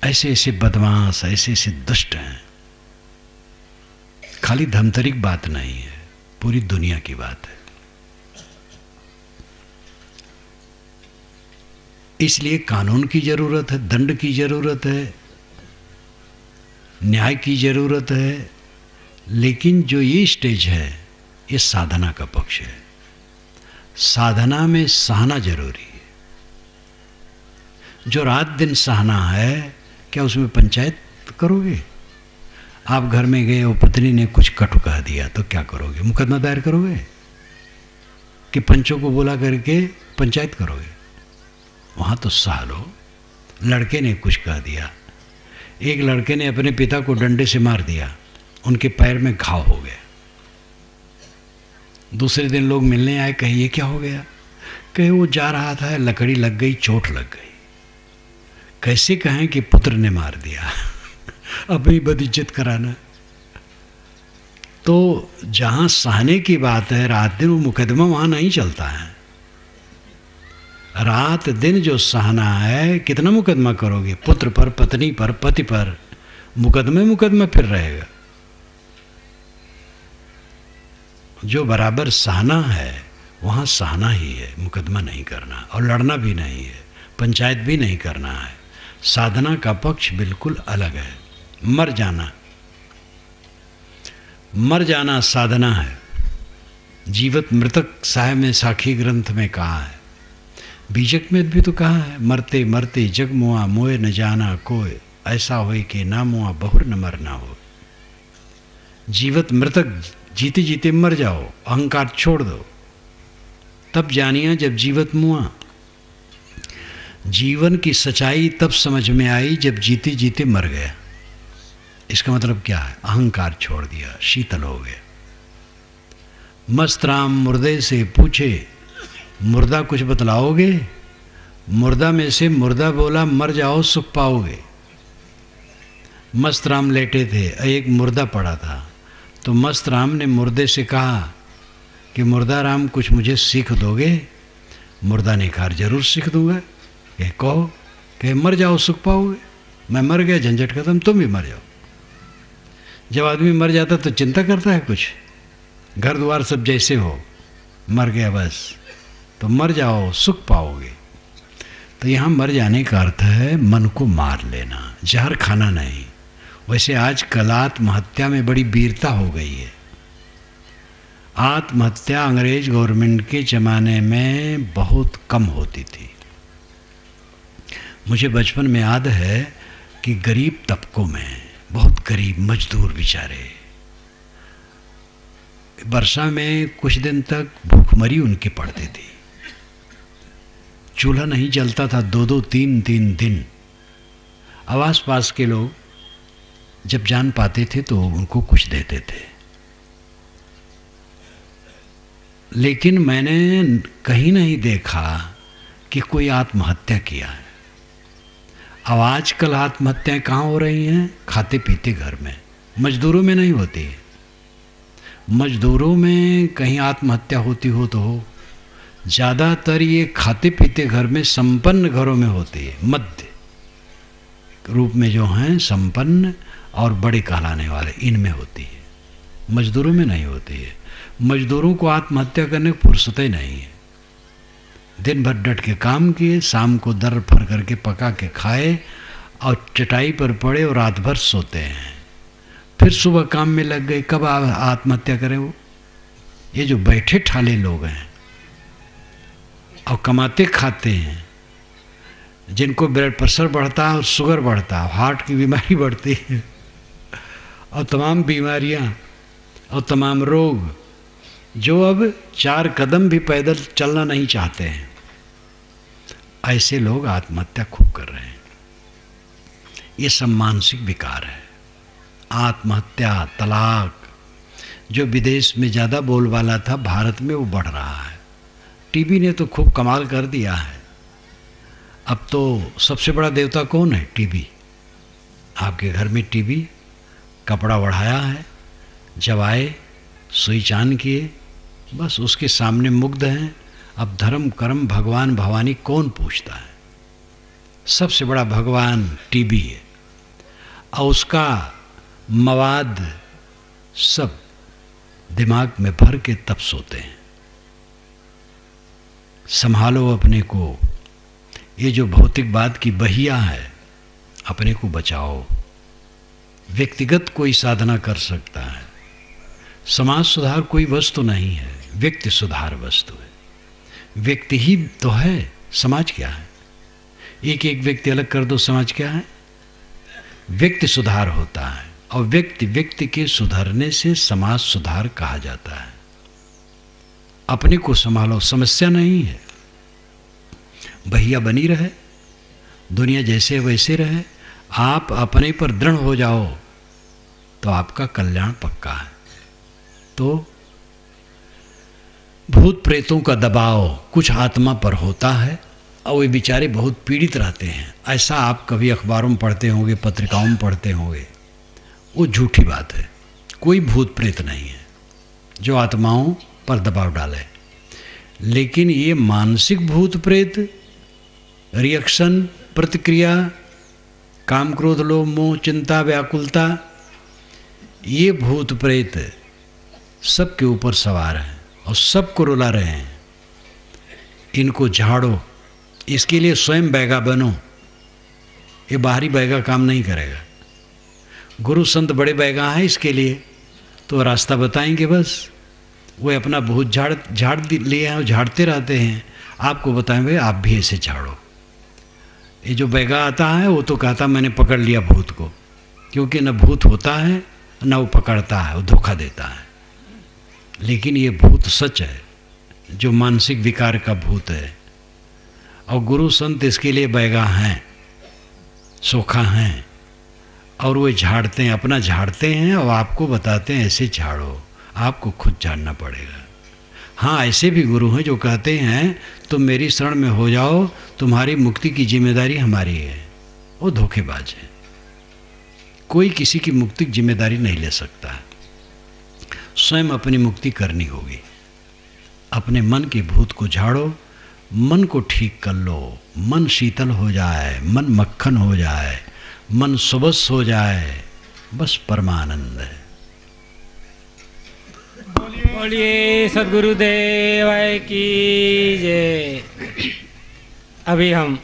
ऐसे ऐसे बदमाश, ऐसे ऐसे दुष्ट हैं। खाली धमतरी की बात नहीं है, पूरी दुनिया की बात है। इसलिए कानून की जरूरत है, दंड की जरूरत है, न्याय की जरूरत है। लेकिन जो ये स्टेज है, ये साधना का पक्ष है। साधना में सहना जरूरी है। जो रात दिन सहना है, क्या उसमें पंचायत करोगे? आप घर में गए, वो पत्नी ने कुछ कटु कह दिया तो क्या करोगे? मुकदमा दायर करोगे कि पंचों को बुला करके पंचायत करोगे? वहाँ तो सह लो। लड़के ने कुछ कह दिया, एक लड़के ने अपने पिता को डंडे से मार दिया, उनके पैर में घाव हो गया। दूसरे दिन लोग मिलने आए, कहे ये क्या हो गया? कहे वो जा रहा था, लकड़ी लग गई, चोट लग गई। कैसे कहें कि पुत्र ने मार दिया? अपनी बदइज्जत कराना। तो जहाँ सहने की बात है, रात दिन, वो मुकदमा वहाँ नहीं चलता है। रात दिन जो सहना है, कितना मुकदमा करोगे? पुत्र पर, पत्नी पर, पति पर, मुकदमा फिर रहेगा। जो बराबर सहना है, वहाँ सहना ही है, मुकदमा नहीं करना, और लड़ना भी नहीं है, पंचायत भी नहीं करना है। साधना का पक्ष बिल्कुल अलग है। मर जाना साधना है। जीवत मृतक साहिब में साखी ग्रंथ में कहा है, बीजक में भी तो कहा है, मरते मरते जग मुआ, मोए न जाना कोई, ऐसा होए कि ना मुआ बहुर न मरना हो। जीवत मृतक, जीते जीते मर जाओ, अहंकार छोड़ दो, तब जानिया जब जीवत मुआ। जीवन की सच्चाई तब समझ में आई जब जीते जीते मर गया। इसका मतलब क्या है? अहंकार छोड़ दिया, शीतल हो गया। मस्त राम मुर्दे से पूछे, मुर्दा कुछ बतलाओगे? मुर्दा में से मुर्दा बोला, मर जाओ सुख पाओगे। मस्त राम लेटे थे, एक मुर्दा पड़ा था, तो मस्त राम ने मुर्दे से कहा कि मुर्दा राम कुछ मुझे सीख दोगे? मुर्दा ने कहा जरूर सीख दूंगा। ये कहो कि मर जाओ सुख पाओगे। मैं मर गया, झंझट खत्म, तुम भी मर जाओ। जब आदमी मर जाता तो चिंता करता है कुछ? घर द्वार सब जैसे हो, मर गया बस, तो मर जाओ सुख पाओगे। तो यहाँ मर जाने का अर्थ है मन को मार लेना, जहर खाना नहीं। वैसे आजकल आत्महत्या में बड़ी वीरता हो गई है। आत्महत्या अंग्रेज गवर्नमेंट के ज़माने में बहुत कम होती थी। मुझे बचपन में याद है कि गरीब तबकों में, बहुत गरीब मजदूर बेचारे, वर्षा में कुछ दिन तक भूखमरी उनकी पड़ती थी। चूल्हा नहीं जलता था 2-2, 3-3 दिन। आवास पास के लोग जब जान पाते थे तो उनको कुछ देते थे। लेकिन मैंने कहीं नहीं देखा कि कोई आत्महत्या किया है। अब आजकल आत्महत्याएं कहाँ हो रही हैं? खाते पीते घर में। मजदूरों में नहीं होती है। मजदूरों में कहीं आत्महत्या होती हो तो हो, ज़्यादातर ये खाते पीते घर में, संपन्न घरों में होती है। मध्य रूप में जो हैं संपन्न और बड़े कहलाने वाले, इनमें होती है, मजदूरों में नहीं होती है। मजदूरों को आत्महत्या करने की फुर्सत ही नहीं है। दिन भर डट के काम किए, शाम को दर फर करके पका के खाए और चटाई पर पड़े और रात भर सोते हैं। फिर सुबह काम में लग गए, कब आत्महत्या करें वो? ये जो बैठे ठाले लोग हैं और कमाते खाते हैं, जिनको ब्लड प्रेशर बढ़ता है और शुगर बढ़ता है, हार्ट की बीमारी बढ़ती है और तमाम बीमारियां और तमाम रोग, जो अब 4 कदम भी पैदल चलना नहीं चाहते हैं, ऐसे लोग आत्महत्या खूब कर रहे हैं। ये सब मानसिक विकार है। आत्महत्या, तलाक, जो विदेश में ज़्यादा बोलबाला था, भारत में वो बढ़ रहा है। टीबी ने तो खूब कमाल कर दिया है। अब तो सबसे बड़ा देवता कौन है? टीबी। आपके घर में टीबी कपड़ा बढ़ाया है, जब आए सुई चान किए, बस उसके सामने मुग्ध हैं। अब धर्म कर्म भगवान भवानी कौन पूछता है? सबसे बड़ा भगवान टीबी है, और उसका मवाद सब दिमाग में भर के तब सोते हैं। संभालो अपने को, ये जो भौतिकवाद की बहिया है, अपने को बचाओ। व्यक्तिगत कोई साधना कर सकता है, समाज सुधार कोई वस्तु नहीं है, व्यक्ति सुधार वस्तु है। व्यक्ति ही तो है, समाज क्या है? एक एक व्यक्ति अलग कर दो, समाज क्या है? व्यक्ति सुधार होता है, और व्यक्ति व्यक्ति के सुधरने से समाज सुधार कहा जाता है। अपने को संभालो, समस्या नहीं है। बहिया बनी रहे, दुनिया जैसे वैसे रहे, आप अपने पर दृढ़ हो जाओ तो आपका कल्याण पक्का है। तो भूत प्रेतों का दबाव कुछ आत्मा पर होता है, और वे बेचारे बहुत पीड़ित रहते हैं। ऐसा आप कभी अखबारों में पढ़ते होंगे, पत्रिकाओं में पढ़ते होंगे, वो झूठी बात है। कोई भूत प्रेत नहीं है जो आत्माओं पर दबाव डाले। लेकिन ये मानसिक भूत प्रेत, रिएक्शन, प्रतिक्रिया, काम क्रोध लोभ मोह चिंता व्याकुलता, ये भूत प्रेत सबके ऊपर सवार हैं और सबको रुला रहे हैं। इनको झाड़ो, इसके लिए स्वयं बैगा बनो। ये बाहरी बैगा काम नहीं करेगा। गुरु संत बड़े बैगा हैं इसके लिए, तो रास्ता बताएंगे। बस वो अपना भूत झाड़ लिए हैं और झाड़ते रहते हैं। आपको बताएं आप भी ऐसे झाड़ो। ये जो बैगा आता है वो तो कहता मैंने पकड़ लिया भूत को, क्योंकि न भूत होता है न वो पकड़ता है, वो धोखा देता है। लेकिन ये भूत सच है, जो मानसिक विकार का भूत है। और गुरु संत इसके लिए बैगा हैं, सोखा हैं, और वो झाड़ते हैं, अपना झाड़ते हैं और आपको बताते हैं ऐसे झाड़ो। आपको खुद झाड़ना पड़ेगा। हाँ, ऐसे भी गुरु हैं जो कहते हैं तुम मेरी शरण में हो जाओ, तुम्हारी मुक्ति की जिम्मेदारी हमारी है। वो धोखेबाज है। कोई किसी की मुक्ति की जिम्मेदारी नहीं ले सकता है। स्वयं अपनी मुक्ति करनी होगी। अपने मन के भूत को झाड़ो, मन को ठीक कर लो, मन शीतल हो जाए, मन मक्खन हो जाए, मन सुबस हो जाए, बस परमानंद है। बोलिए सद्गुरुदेव की जय। अभी हम